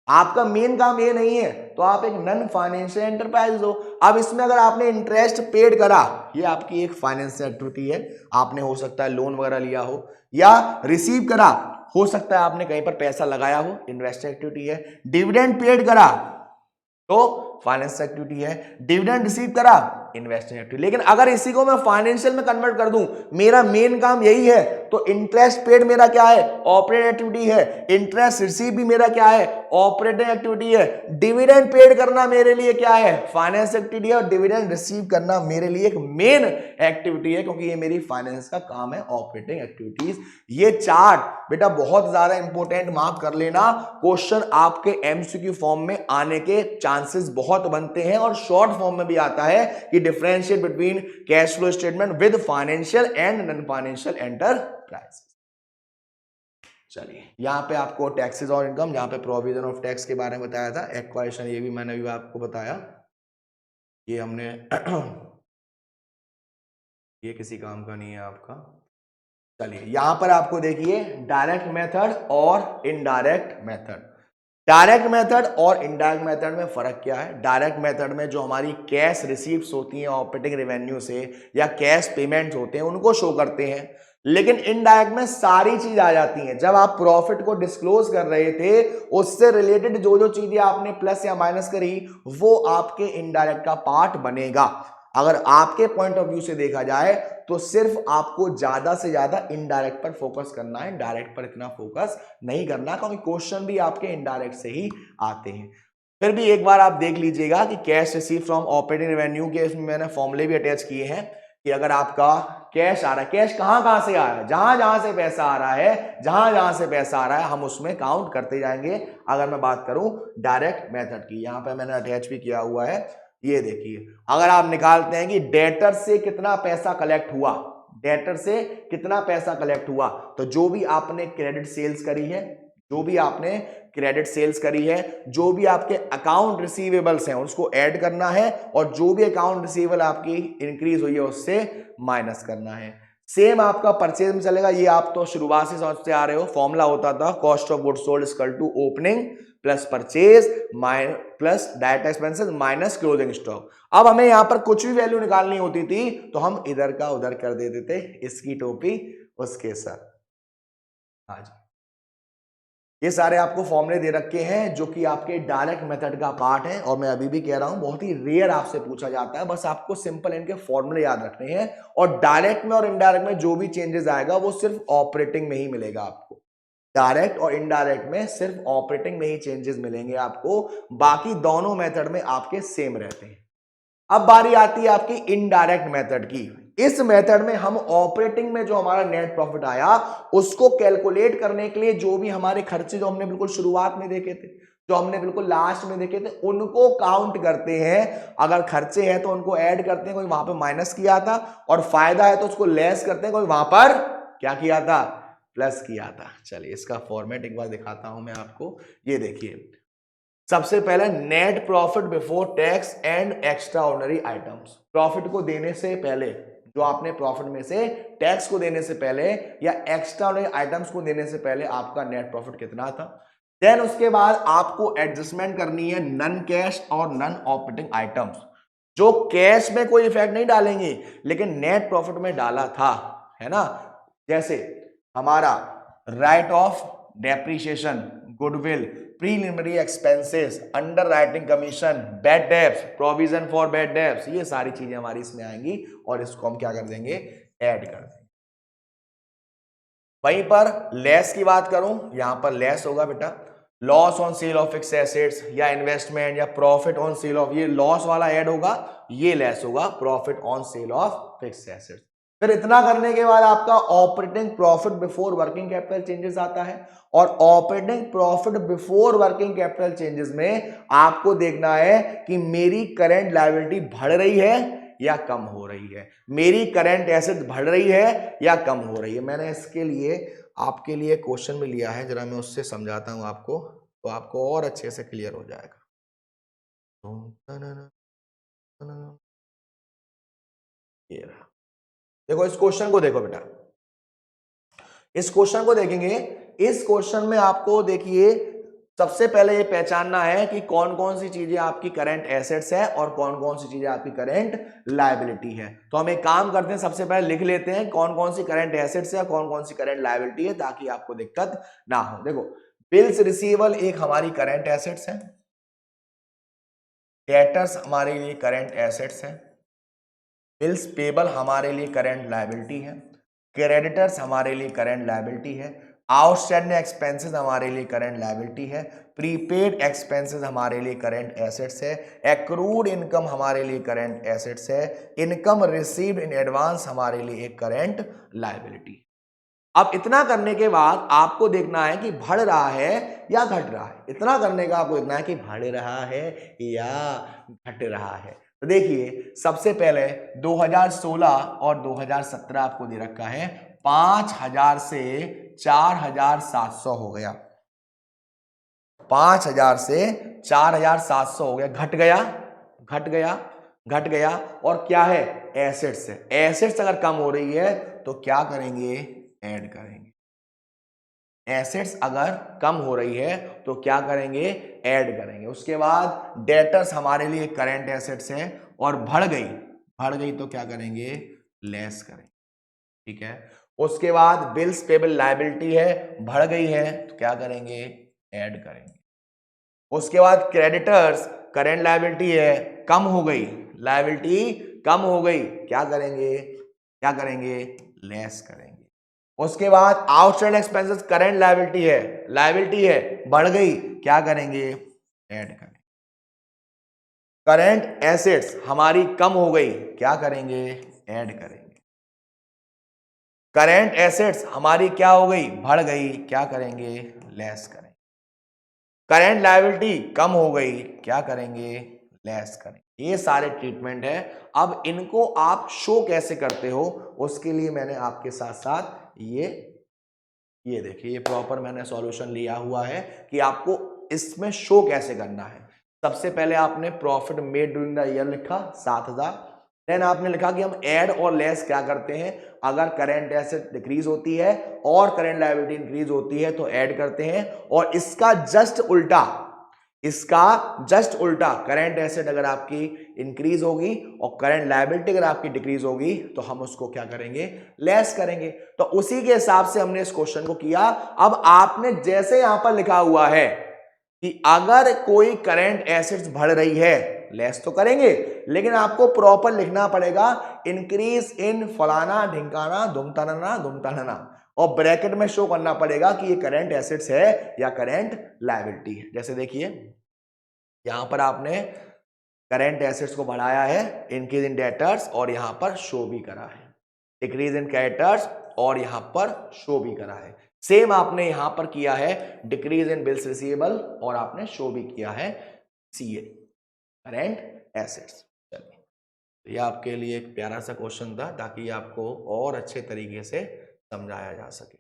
A: आपका मेन काम ये नहीं है, तो आप एक नॉन फाइनेंशियल एंटरप्राइज हो। अब इसमें अगर आपने इंटरेस्ट पेड करा, ये आपकी एक फाइनेंशियल एक्टिविटी है। आपने हो सकता है लोन वगैरह लिया हो, या रिसीव करा, हो सकता है आपने कहीं पर पैसा लगाया हो, इन्वेस्टिंग एक्टिविटी है। डिविडेंड पेड करा तो फाइनेंस एक्टिविटी है। डिविडेंड रिसीव करा, इन्वेस्टिंग एक्टिविटी। लेकिन अगर इसी को मैं फाइनेंशियल में कन्वर्ट कर दूं, मेरा मेन काम यही है, तो इंटरेस्ट पेड मेरा क्या है? ऑपरेटिंग एक्टिविटी है। इंटरेस्ट रिसीव भी मेरा क्या है? ऑपरेटिंग एक्टिविटी है। डिविडेंड पेड करना मेरे लिए क्या है? फाइनेंस एक्टिविटी है। और डिविडेंड रिसीव करना मेरे लिए एक मेन एक्टिविटी है, क्योंकि ये मेरी फाइनेंस का काम है, ऑपरेटिंग एक्टिविटीज। ये चार्ट बेटा बहुत ज्यादा इंपॉर्टेंट, मार्क कर लेना। क्वेश्चन आपके एमसीक्यू फॉर्म में आने के चांसेस बहुत बनते हैं, और शॉर्ट फॉर्म में भी आता है कि differentiate between cash flow statement with financial and non financial enterprise. चलिए, यहां पे आपको टैक्सेस और इनकम, यहां पे प्रोविजन ऑफ टैक्स के बारे में बताया था। एक्वाइशन ये भी मैंने भी आपको बताया, ये हमने ये किसी काम का नहीं है आपका। चलिए, यहां पर आपको देखिए डायरेक्ट मेथड और इनडायरेक्ट मेथड। डायरेक्ट मेथड और इनडायरेक्ट मेथड में फर्क क्या है? डायरेक्ट मेथड में जो हमारी कैश रिसीव्स होती हैं ऑपरेटिंग रेवेन्यू से, या कैश पेमेंट्स होते हैं, उनको शो करते हैं। लेकिन इनडायरेक्ट में सारी चीज आ जाती हैं। जब आप प्रॉफिट को डिस्क्लोज कर रहे थे, उससे रिलेटेड जो जो चीजें आपने प्लस या माइनस करी, वो आपके इनडायरेक्ट का पार्ट बनेगा। अगर आपके पॉइंट ऑफ व्यू से देखा जाए तो सिर्फ आपको ज्यादा से ज्यादा इनडायरेक्ट पर फोकस करना है, डायरेक्ट पर इतना फोकस नहीं करना, क्योंकि क्वेश्चन भी आपके इनडायरेक्ट से ही आते हैं। फिर भी एक बार आप देख लीजिएगा कि cash receive from operating revenue के इसमें मैंने फॉर्मूले भी अटैच किए हैं कि अगर आपका कैश आ रहा है, कैश कहां से आ रहा है, जहां जहां से पैसा आ रहा है, जहां जहां से पैसा आ रहा है हम उसमें काउंट करते जाएंगे। अगर मैं बात करूं डायरेक्ट मेथड की, यहां पे मैंने अटैच भी किया हुआ है, ये देखिए। अगर आप निकालते हैं कि डेटर से कितना पैसा कलेक्ट हुआ, डेटर से कितना पैसा कलेक्ट हुआ, तो जो भी आपने क्रेडिट सेल्स करी है, जो भी आपने क्रेडिट सेल्स करी है, जो भी आपके अकाउंट रिसीवेबल्स हैं उसको ऐड करना है, और जो भी अकाउंट रिसीवेबल आपकी इंक्रीज हुई है उससे माइनस करना है। सेम आपका परचेज में चलेगा, ये आप तो शुरुआत से समझते आ रहे हो, फॉर्मूला होता था cost of goods sold equal to opening plus purchase plus direct expenses minus closing stock. अब हमें यहां पर कुछ भी वैल्यू निकालनी होती थी तो हम इधर का उधर कर देते थे, इसकी टोपी उसके सर। हाँ जी, ये सारे आपको फॉर्मूले दे रखे हैं जो कि आपके डायरेक्ट मेथड का पार्ट है, और मैं अभी भी कह रहा हूं बहुत ही रेयर आपसे पूछा जाता है, बस आपको सिंपल इनके फॉर्मूले याद रखने हैं। और डायरेक्ट में और इनडायरेक्ट में जो भी चेंजेस आएगा वो सिर्फ ऑपरेटिंग में ही मिलेगा आपको, डायरेक्ट और इनडायरेक्ट में सिर्फ ऑपरेटिंग में ही चेंजेस मिलेंगे आपको, बाकी दोनों मेथड में आपके सेम रहते हैं। अब बारी आती है आपकी इनडायरेक्ट मेथड की। इस मेथड में हम ऑपरेटिंग में जो हमारा नेट प्रॉफिट आया उसको कैलकुलेट करने के लिए जो भी हमारे खर्चे जो हमने बिल्कुल शुरुआत में देखे थे, जो हमने बिल्कुल लास्ट में देखे थे, उनको काउंट करते हैं। अगर खर्चे हैं तो उनको ऐड करते हैं, कोई वहां पे माइनस किया था, और फायदा है तो उसको लेस करते हैं, कोई वहां पर क्या किया था, प्लस किया था। चलिए इसका फॉर्मेट एक बार दिखाता हूं मैं आपको, ये देखिए। सबसे पहले net profit before tax and extra ordinary items, profit को देने से पहले, जो आपने प्रॉफिट में से टैक्स को देने से पहले या एक्स्ट्रा ऑर्डिनरी आइटम्स को देने से पहले आपका नेट प्रॉफिट कितना था। देन उसके बाद आपको एडजस्टमेंट करनी है नन कैश और नन ऑपरेटिंग आइटम्स, जो कैश में कोई इफेक्ट नहीं डालेंगे लेकिन नेट प्रॉफिट में डाला था, है ना। जैसे हमारा right of depreciation, goodwill, preliminary expenses, under writing commission, bad debts, provision for bad debts, ये सारी चीजें हमारी इसमें आएंगी और इसको हम क्या कर देंगे, ऐड कर देंगे। वहीं पर लेस की बात करूं, यहां पर लेस होगा बेटा loss on sale of fixed assets या इन्वेस्टमेंट या प्रॉफिट ऑन सेल ऑफ, ये लॉस वाला ऐड होगा, ये लेस होगा profit on sale of fixed assets. फिर इतना करने के बाद आपका operating profit before working capital changes आता है, और operating profit before working capital changes में आपको देखना है कि मेरी करंट लायबिलिटी बढ़ रही है या कम हो रही है, मेरी करंट एसेट बढ़ रही है या कम हो रही है। मैंने इसके लिए आपके लिए क्वेश्चन भी लिया है, जरा मैं उससे समझाता हूं आपको, तो आपको और अच्छे से क्लियर हो जाएगा। ये रहा, देखो इस क्वेश्चन को देखो बेटा, इस क्वेश्चन को देखेंगे। इस क्वेश्चन में आपको देखिए सबसे पहले ये पहचानना है कि कौन कौन सी चीजें आपकी करंट एसेट्स है और कौन कौन सी चीजें आपकी करंट लायबिलिटी है। तो हम एक काम करते हैं, सबसे पहले लिख लेते हैं कौन कौन सी करंट एसेट्स है, कौन कौन सी करंट लायबिलिटी है, ताकि आपको दिक्कत ना हो। देखो बिल्स रिसीवेबल एक हमारी करंट एसेट्स है, डेटर्स हमारे लिए करंट एसेट्स है, बिल्स पेबल हमारे लिए करंट लायबिलिटी है, क्रेडिटर्स हमारे लिए करंट लायबिलिटी है, आउटस्टैंडिंग एक्सपेंसेस हमारे लिए करंट लायबिलिटी है, प्रीपेड एक्सपेंसेस हमारे लिए करंट एसेट्स है, एक्रूड इनकम हमारे लिए करंट एसेट्स है, इनकम रिसीव्ड इन एडवांस हमारे लिए एक करंट लायबिलिटी। अब इतना करने के बाद आपको देखना है कि बढ़ रहा है या घट रहा है। इतना करने का आपको देखना है कि बढ़ रहा है या घट रहा है। तो देखिए सबसे पहले 2016 और 2017 आपको दे रखा है, 5000 से 4700 हो गया, 5000 से 4700 हो गया, घट गया, घट गया, घट गया। और क्या है, एसेट्स है, एसेट्स अगर कम हो रही है तो क्या करेंगे, ऐड करेंगे। एसेट्स अगर कम हो रही है तो क्या करेंगे, ऐड करेंगे। उसके बाद डेटर्स हमारे लिए करंट एसेट्स हैं और बढ़ गई, बढ़ गई तो क्या करेंगे, लेस करेंगे, ठीक है। उसके बाद बिल्स पेबल लायबिलिटी है, बढ़ गई है तो क्या करेंगे, ऐड करेंगे। उसके बाद क्रेडिटर्स करंट लायबिलिटी है, कम हो गई, लायबिलिटी कम हो गई, क्या करेंगे, क्या करेंगे, लेस करेंगे। उसके बाद आउटस्टैंडिंग एक्सपेंसेस करंट लायबिलिटी है बढ़ गई, क्या करेंगे, ऐड करेंगे। करंट एसेट्स हमारी कम हो गई, क्या करेंगे, ऐड करेंगे। करंट एसेट्स हमारी क्या हो गई, बढ़ गई, क्या करेंगे, लेस करेंगे। करंट लायबिलिटी कम हो गई, क्या करेंगे, लेस करेंगे। ये सारे ट्रीटमेंट है। अब इनको आप शो कैसे करते हो, उसके लिए मैंने आपके साथ साथ ये देखिए, ये प्रॉपर मैंने सॉल्यूशन लिया हुआ है कि आपको इसमें शो कैसे करना है। सबसे पहले आपने profit made during the year लिखा 7,000। देन आपने लिखा कि हम ऐड और लेस क्या करते हैं, अगर करंट एसेट डिक्रीज होती है और करंट लायबिलिटी इंक्रीज होती है तो ऐड करते हैं। और इसका जस्ट उल्टा करंट एसेट अगर आपकी इंक्रीज होगी और करंट लायबिलिटी अगर आपकी डिक्रीज होगी तो हम उसको क्या करेंगे, लेस करेंगे। तो उसी के हिसाब से हमने इस क्वेश्चन को किया। अब आपने जैसे यहां पर लिखा हुआ है कि अगर कोई करंट एसेट्स बढ़ रही है, लेस तो करेंगे, लेकिन आपको प्रॉपर लिखना पड़ेगा इंक्रीज इन फलाना ढिंकाना दुमताना और ब्रैकेट में शो करना पड़ेगा कि ये करंट एसेट्स है या करंट लायबिलिटी है। जैसे देखिए यहां पर आपने करंट एसेट्स को बढ़ाया है, इंक्रीज इन डेटर्स, और यहां पर शो भी करा है, डिक्रीज इन क्रेडिटर्स और यहां पर शो भी करा है। सेम आपने यहां पर किया है डिक्रीज इन बिल्स रिसीवेबल और आपने शो भी किया है सीए करंट एसेट्स। चलिए, ये आपके लिए एक प्यारा सा क्वेश्चन था ताकि आपको और अच्छे तरीके से समझाया जा सके।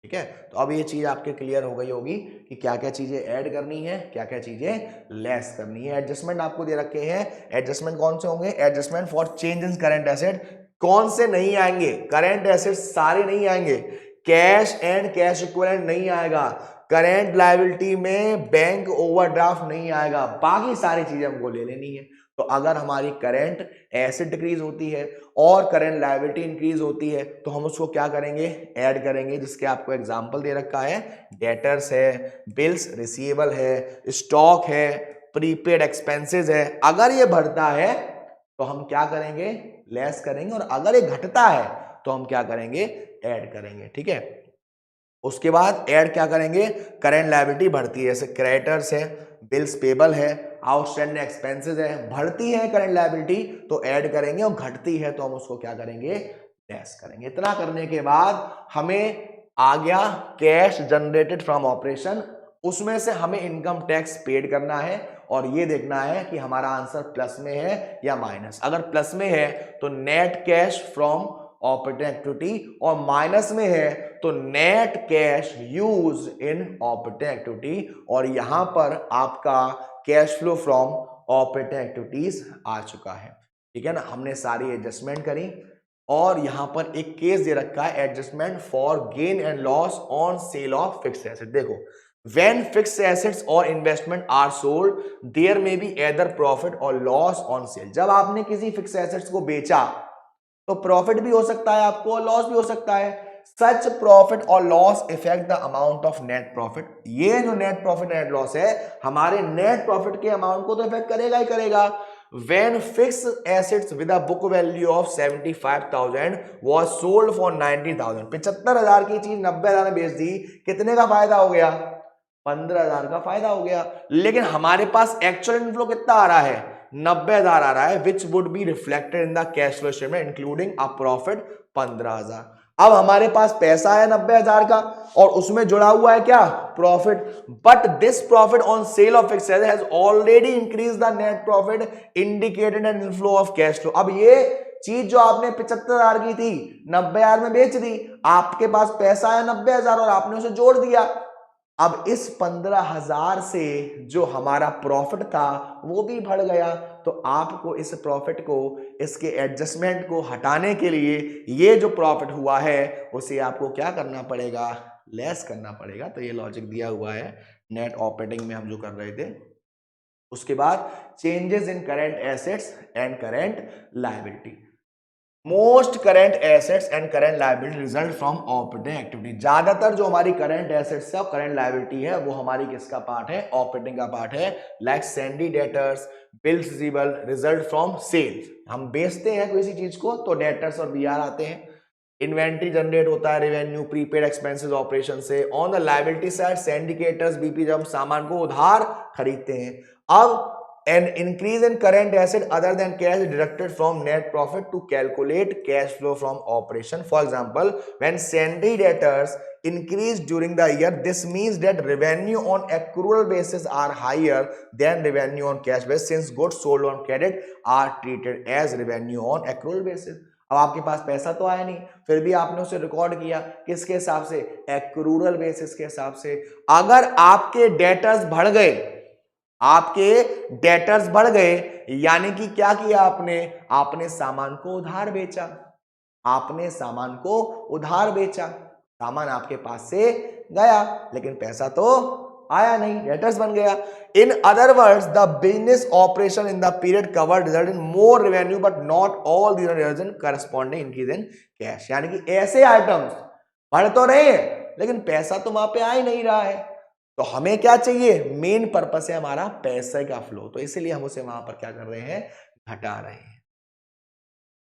A: ठीक है, तो अब ये चीज आपके क्लियर हो गई होगी कि क्या क्या चीजें ऐड करनी है, क्या क्या चीजें लेस करनी है। एडजस्टमेंट आपको दे रखे हैं, एडजस्टमेंट कौन से होंगे, adjustment for change in current asset. कौन से नहीं आएंगे, करंट एसेट सारे नहीं आएंगे, कैश एंड कैश इक्विवेलेंट नहीं आएगा, करंट लायबिलिटी में बैंक ओवरड्राफ्ट नहीं आएगा, बाकी सारी चीजें हमको ले लेनी है। तो अगर हमारी करंट एसेट डिक्रीज होती है और करंट लायबिलिटी इंक्रीज होती है तो हम उसको क्या करेंगे, ऐड करेंगे। जिसके आपको एग्जांपल दे रखा है, डेटर्स है, बिल्स रिसीवेबल है, स्टॉक है, प्रीपेड एक्सपेंसेस है। अगर ये बढ़ता है तो हम क्या करेंगे, लेस करेंगे, और अगर ये घटता है तो हम क्या करेंगे, ऐड करेंगे। ठीक है, उसके बाद ऐड क्या करेंगे, करंट लायबिलिटी बढ़ती है, जैसे क्रेडिटर्स है, बिल्स पेबल है, आउटस्टैंडिंग एक्सपेंसेस है, बढ़ती है करंट लायबिलिटी तो ऐड करेंगे, और घटती है तो हम उसको क्या करेंगे, लेस करेंगे। इतना करने के बाद हमें आ गया कैश जनरेटेड फ्रॉम ऑपरेशन, उसमें से हमें इनकम टैक्स पेड करना है और ये देखना है कि हमारा आंसर प्लस में है या माइनस। अगर प्लस में है तो net cash from operating activity, और माइनस में है तो net cash use in operating activity. और यहां पर आपका cash flow from operating activities आ चुका है। ठीक है ना, हमने सारी एडजस्टमेंट करी और यहां पर एक केस दे रखा है, adjustment for gain and loss on sale of fixed asset. देखो, when fixed assets or investment are sold there may be either profit or loss on sale। जब आपने किसी फिक्स एसेट्स को बेचा तो प्रॉफिट भी हो सकता है आपको और लॉस भी हो सकता है। सच प्रॉफिट और loss effect the amount of net profit. ये जो नेट प्रॉफिट नेट लॉस है हमारे नेट प्रॉफिट के अमाउंट को तो इफेक्ट करेगा ही करेगा। When fixed assets with a book value of 75,000 was sold for 90,000, 75,000 की चीज 90,000 में बेच दी, कितने का फायदा हो गया, 15,000 का फायदा हो गया। लेकिन हमारे पास एक्चुअल इनफ्लो कितना आ रहा है, 90,000 आ रहा है, which would be reflected in the cash flow statement including a profit 15,000। अब हमारे पास पैसा है 90,000 का और उसमें जुड़ा हुआ है क्या, profit. But this profit on sale of fixed asset has already increase the net profit indicated an inflow of cash flow. अब ये चीज जो आपने 75,000 की थी 90,000 में बेच दी, आपके पास पैसा है 90,000 और आपने उसे जोड़ दिया। अब इस 15,000 से जो हमारा प्रॉफिट था वो भी बढ़ गया, तो आपको इस प्रॉफिट को, इसके एडजस्टमेंट को हटाने के लिए ये जो प्रॉफिट हुआ है उसे आपको क्या करना पड़ेगा, लेस करना पड़ेगा। तो ये लॉजिक दिया हुआ है नेट ऑपरेटिंग में हम जो कर रहे थे। उसके बाद changes in current assets and current liability. Most current assets and current liability result from operating activity. ज्यादातर जो हमारी करेंट एसेट्स है और करेंट लायबिलिटी है वो हमारी किसका पार्ट है? ऑपरेटिंग का पार्ट है। Like sundry debtors, bills receivable result from sales. हम बेचते हैं कोई सी चीज को तो डेटर्स और बीआर आते हैं। इन्वेंट्री जनरेट होता है रेवेन्यू, प्रीपेड एक्सपेंसेस ऑपरेशन से। On the liability side syndicators, BP, जब हम सामान को उधार खरीदते हैं। अब an increase in current asset other than cash is deducted from net profit to calculate cash flow from operation. For example, when sundry debtors increase during the year, this means that revenue on accrual basis are higher than revenue on cash basis, since goods sold on credit are treated as revenue on accrual basis. अब आपके पास पैसा तो आया नहीं, फिर भी आपने उसे रिकॉर्ड किया किसके हिसाब से? एक्रूरल बेसिस के हिसाब से। अगर आपके डेटर्स बढ़ गए, आपके डेटर्स बढ़ गए, यानी कि क्या किया आपने? आपने सामान को उधार बेचा। आपने सामान को उधार बेचा, सामान आपके पास से गया लेकिन पैसा तो आया नहीं, डेटर्स बन गया। In other words the business operation in the period covered result in more revenue but not all the result corresponding increase in cash. यानी कि ऐसे आइटम्स बढ़ तो रहे हैं लेकिन पैसा तो वहां पे आ ही नहीं रहा है। तो हमें क्या चाहिए? मेन पर्पस है हमारा पैसे का फ्लो, तो इसलिए हम उसे वहां पर क्या कर रहे हैं? घटा रहे हैं।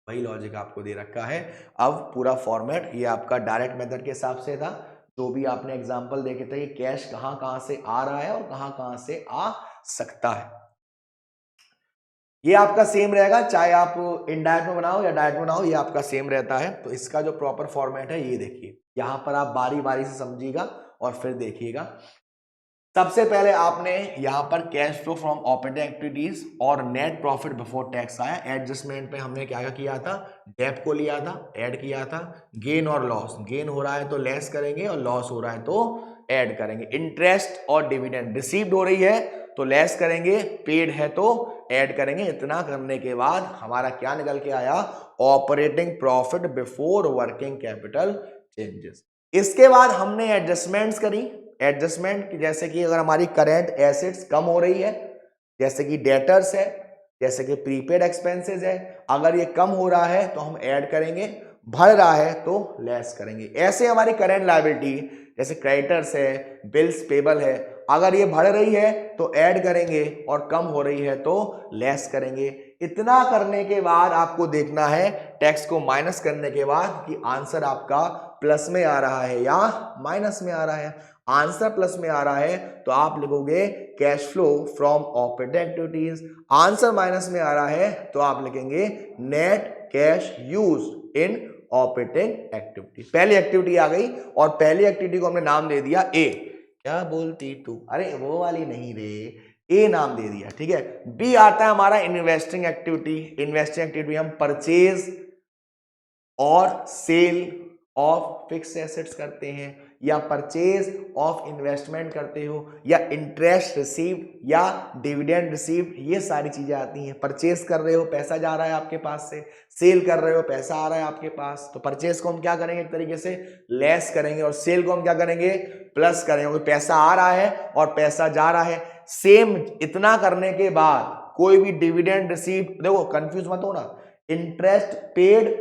A: वही लॉजिक आपको दे रखा है। अब पूरा फॉर्मेट ये आपका डायरेक्ट मेथड के हिसाब से था, जो भी आपने एग्जांपल देखे थे, ये कैश कहां कहां से आ रहा है और कहां कहां से आ सकता है, ये आपका सेम रहेगा, चाहे आप इनडायरेक्ट में बनाओ या डायरेक्ट में बनाओ, ये आपका सेम रहता है। तो इसका जो प्रॉपर फॉर्मेट है ये देखिए, यहां पर आप बारी बारी से समझिएगा और फिर देखिएगा। सबसे पहले आपने यहां पर cash flow from operating activities और नेट प्रॉफिट बिफोर टैक्स आया। एडजस्टमेंट पे हमने क्या किया था? डेप को लिया था, ऐड किया था। गेन और लॉस, गेन हो रहा है तो लेस करेंगे और लॉस हो रहा है तो ऐड करेंगे। इंटरेस्ट और डिविडेंड, रिसीव्ड हो रही है तो लेस करेंगे, पेड है तो ऐड करेंगे। इतना करने के बाद हमारा क्या निकल के आया? Operating profit before working capital changes. इसके बाद हमने एडजस्टमेंट्स करी। एडजस्टमेंट जैसे कि अगर हमारी करेंट एसेट्स कम हो रही है, जैसे कि डेटर्स है, जैसे कि प्रीपेड एक्सपेंसेस है, अगर ये कम हो रहा है तो हम ऐड करेंगे, बढ़ रहा है तो लेस करेंगे। ऐसे हमारी करेंट लायबिलिटी जैसे क्रेडिटर्स है, बिल्स पेबल है, अगर ये बढ़ रही है तो ऐड करेंगे और कम हो रही है तो लेस करेंगे। इतना करने के बाद आपको देखना है टैक्स को माइनस करने के बाद कि आंसर आपका प्लस में आ रहा है या माइनस में आ रहा है। आंसर प्लस में आ रहा है तो आप लिखोगे cash flow from operating activities. Answer minus में आ रहा है तो आप लिखेंगे net cash used in operating activity. पहली एक्टिविटी आ गई और पहली एक्टिविटी को हमने नाम दे दिया ए। क्या बोलती तू? अरे वो वाली नहीं रे, ए नाम दे दिया, ठीक है। बी आता है हमारा इन्वेस्टिंग एक्टिविटी। इन्वेस्टिंग एक्टिविटी हम परचेज और सेल ऑफ फिक्स एसेट्स करते हैं, या परचेज ऑफ इन्वेस्टमेंट करते हो, या इंटरेस्ट रिसीव्ड या डिविडेंड रिसीव्ड, ये सारी चीजें आती हैं। परचेज कर रहे हो, पैसा जा रहा है आपके पास से, सेल कर रहे हो, पैसा आ रहा है आपके पास। तो परचेज को हम क्या करेंगे? एक तरीके से लेस करेंगे, और सेल को हम क्या करेंगे? प्लस करेंगे, क्योंकि पैसा आ रहा है और पैसा जा रहा है। सेम इतना करने के बाद कोई भी डिविडेंड रिसीव्ड, देखो कंफ्यूज मत हो ना, इंटरेस्ट पेड,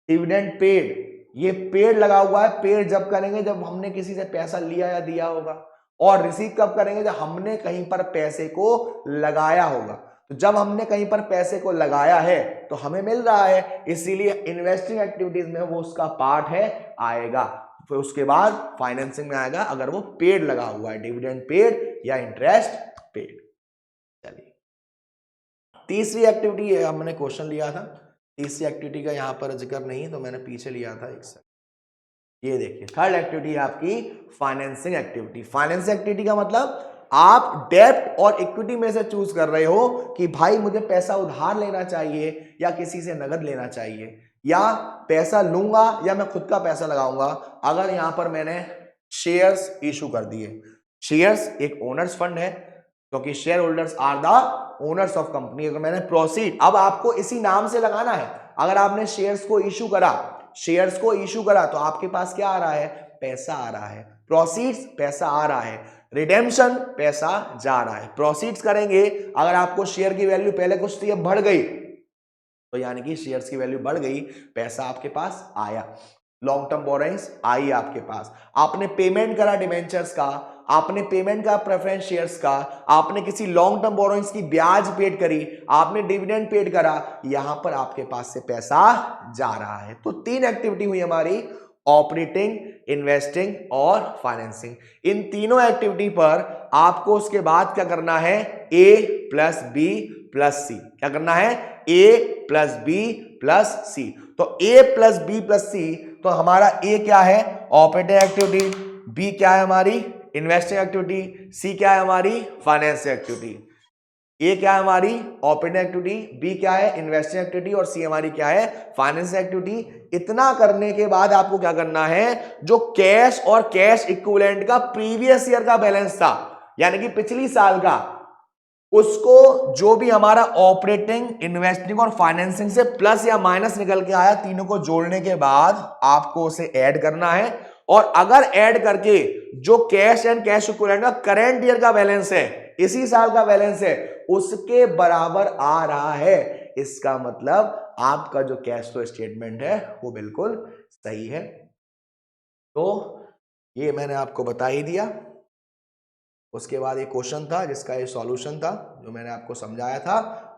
A: डिविडेंड पेड, ये पेड लगा हुआ है। पेड जब करेंगे जब हमने किसी से पैसा लिया या दिया होगा, और रिसीव कब करेंगे? जब हमने कहीं पर पैसे को लगाया होगा। तो जब हमने कहीं पर पैसे को लगाया है तो हमें मिल रहा है, इसीलिए इन्वेस्टिंग एक्टिविटीज में वो उसका पार्ट है, आएगा। फिर उसके बाद फाइनेंसिंग में आएगा अगर वो पेड लगा हुआ है, डिविडेंड पेड या इंटरेस्ट पेड। चलिए तीसरी एक्टिविटी है, हमने क्वेश्चन लिया था। तीसरी एक्टिविटी का यहाँ पर जिक्र नहीं तो मैंने पीछे लिया था एक सेकंड। ये देखिए थर्ड एक्टिविटी है आपकी फाइनेंसिंग एक्टिविटी। फाइनेंसिंग एक्टिविटी का मतलब आप डेब्ट और इक्विटी में से चूज कर रहे हो कि भाई मुझे पैसा उधार लेना चाहिए या किसी से नगद लेना चाहिए, या पैसा लूंगा या मैं खुद का पैसा लगाऊंगा। अगर यहां पर मैंने शेयर्स इशू कर दिए, शेयर्स एक ओनर्स फंड है क्योंकि share holders are the owners of company. अगर मैंने प्रोसीड, अब आपको इसी नाम से लगाना है, अगर आपने शेयर्स को इशू करा, शेयर्स को इशू करा तो आपके पास क्या आ रहा है? पैसा आ रहा है। प्रोसीड्स, पैसा आ रहा है। रिडेम्पशन, पैसा जा रहा है। प्रोसीड्स करेंगे, अगर आपको शेयर की वैल्यू पहले कुछ थी अब बढ़ गई, तो यानी कि शेयर्स की वैल्यू बढ़ गई, पैसा आपके पास आया, लॉन्ग टर्म बोरोइंग्स आई आपके पास, आपने पेमेंट करा डिबेंचर्स का, आपने पेमेंट का प्रेफरेंस शेयर्स का, आपने किसी लॉन्ग टर्म बोरोइंग्स की ब्याज पेड करी, आपने डिविडेंड पेड करा, यहां पर आपके पास से पैसा जा रहा है। तो 3 एक्टिविटी हुई हमारी, ऑपरेटिंग, इन्वेस्टिंग और फाइनेंसिंग। इन तीनों एक्टिविटी पर आपको उसके बाद क्या करना है, ए प्लस बी प्लस सी। क्या करना है, ए प्लस बी प्लस सी। तो ए प्लस बी प्लस सी, तो हमारा ए क्या है, ऑपरेटिंग एक्टिविटी, बी क्या है हमारी इन्वेस्टिंग एक्टिविटी, सी क्या है हमारी फाइनेंसिंग एक्टिविटी। ए क्या है हमारी ऑपरेटिंग एक्टिविटी, बी क्या है इन्वेस्टिंग एक्टिविटी और सी हमारी क्या है फाइनेंसिंग एक्टिविटी। इतना करने के बाद आपको क्या करना है, जो कैश और कैश इक्विवेलेंट का प्रीवियस ईयर का बैलेंस था, यानी कि पिछली साल का, उसको जो भी हमारा ऑपरेटिंग, इन्वेस्टिंग और फाइनेंसिंग से प्लस या माइनस निकल के आया, तीनों को जोड़ने के बाद आपको उसे ऐड करना है। और अगर ऐड करके जो कैश एंड कैश इक्विवेलेंट का करंट ईयर का बैलेंस है, इसी साल का बैलेंस है, उसके बराबर आ रहा है, इसका मतलब आपका जो कैश फ्लो स्टेटमेंट है वो बिल्कुल सही है। तो ये मैंने आपको बता ही दिया। उसके बाद एक क्वेश्चन था जिसका ये सॉल्यूशन था जो मैंने आपको समझाया था।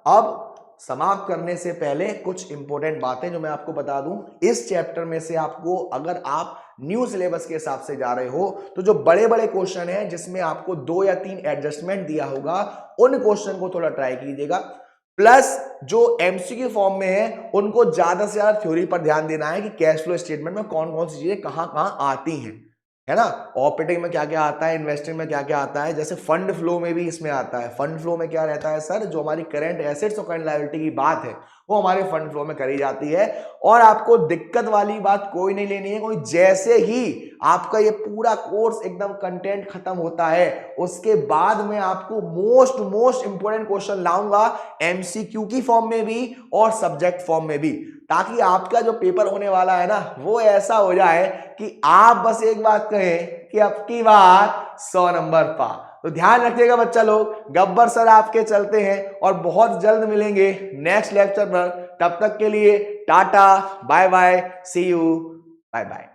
A: अब समाप्त करने से पहले कुछ इंपॉर्टेंट बातें जो मैं आपको बता दूं, इस चैप्टर में से आपको, अगर आप न्यू सिलेबस के हिसाब से जा रहे हो, तो जो बड़े बड़े क्वेश्चन हैं जिसमें आपको 2 या 3 एडजस्टमेंट दिया होगा, उन क्वेश्चन को थोड़ा ट्राई कीजिएगा। प्लस जो एमसीक्यू फॉर्म में है उनको ज्यादा से ज्यादा थ्योरी पर ध्यान देना है कि कैश फ्लो स्टेटमेंट में कौन कौन सी चीजें कहां कहां आती हैं, है ना। ऑपरेटिंग में क्या क्या आता है, इन्वेस्टिंग में क्या क्या आता है, जैसे फंड फ्लो में भी इसमें आता है। फंड फ्लो में क्या रहता है सर, जो हमारी करंट एसेट्स और करंट लायबिलिटी की बात है वो हमारे फंड फ्लो में करी जाती है। और आपको दिक्कत वाली बात कोई नहीं लेनी है, कोई जैसे ही आपका ये पूरा कोर्स एकदम कंटेंट खत्म होता है, उसके बाद में आपको मोस्ट इंपोर्टेंट क्वेश्चन लाऊंगा एमसीक्यू की फॉर्म में भी और सब्जेक्ट फॉर्म में भी, ताकि आपका जो पेपर होने वाला है ना वो ऐसा हो जाए कि आप बस एक बात कहें कि अब की बार 100 नंबर पा। तो ध्यान रखिएगा बच्चा लोग, गब्बर सर आपके चलते हैं और बहुत जल्द मिलेंगे नेक्स्ट लेक्चर पर। तब तक के लिए tata bye bye, see you, bye bye.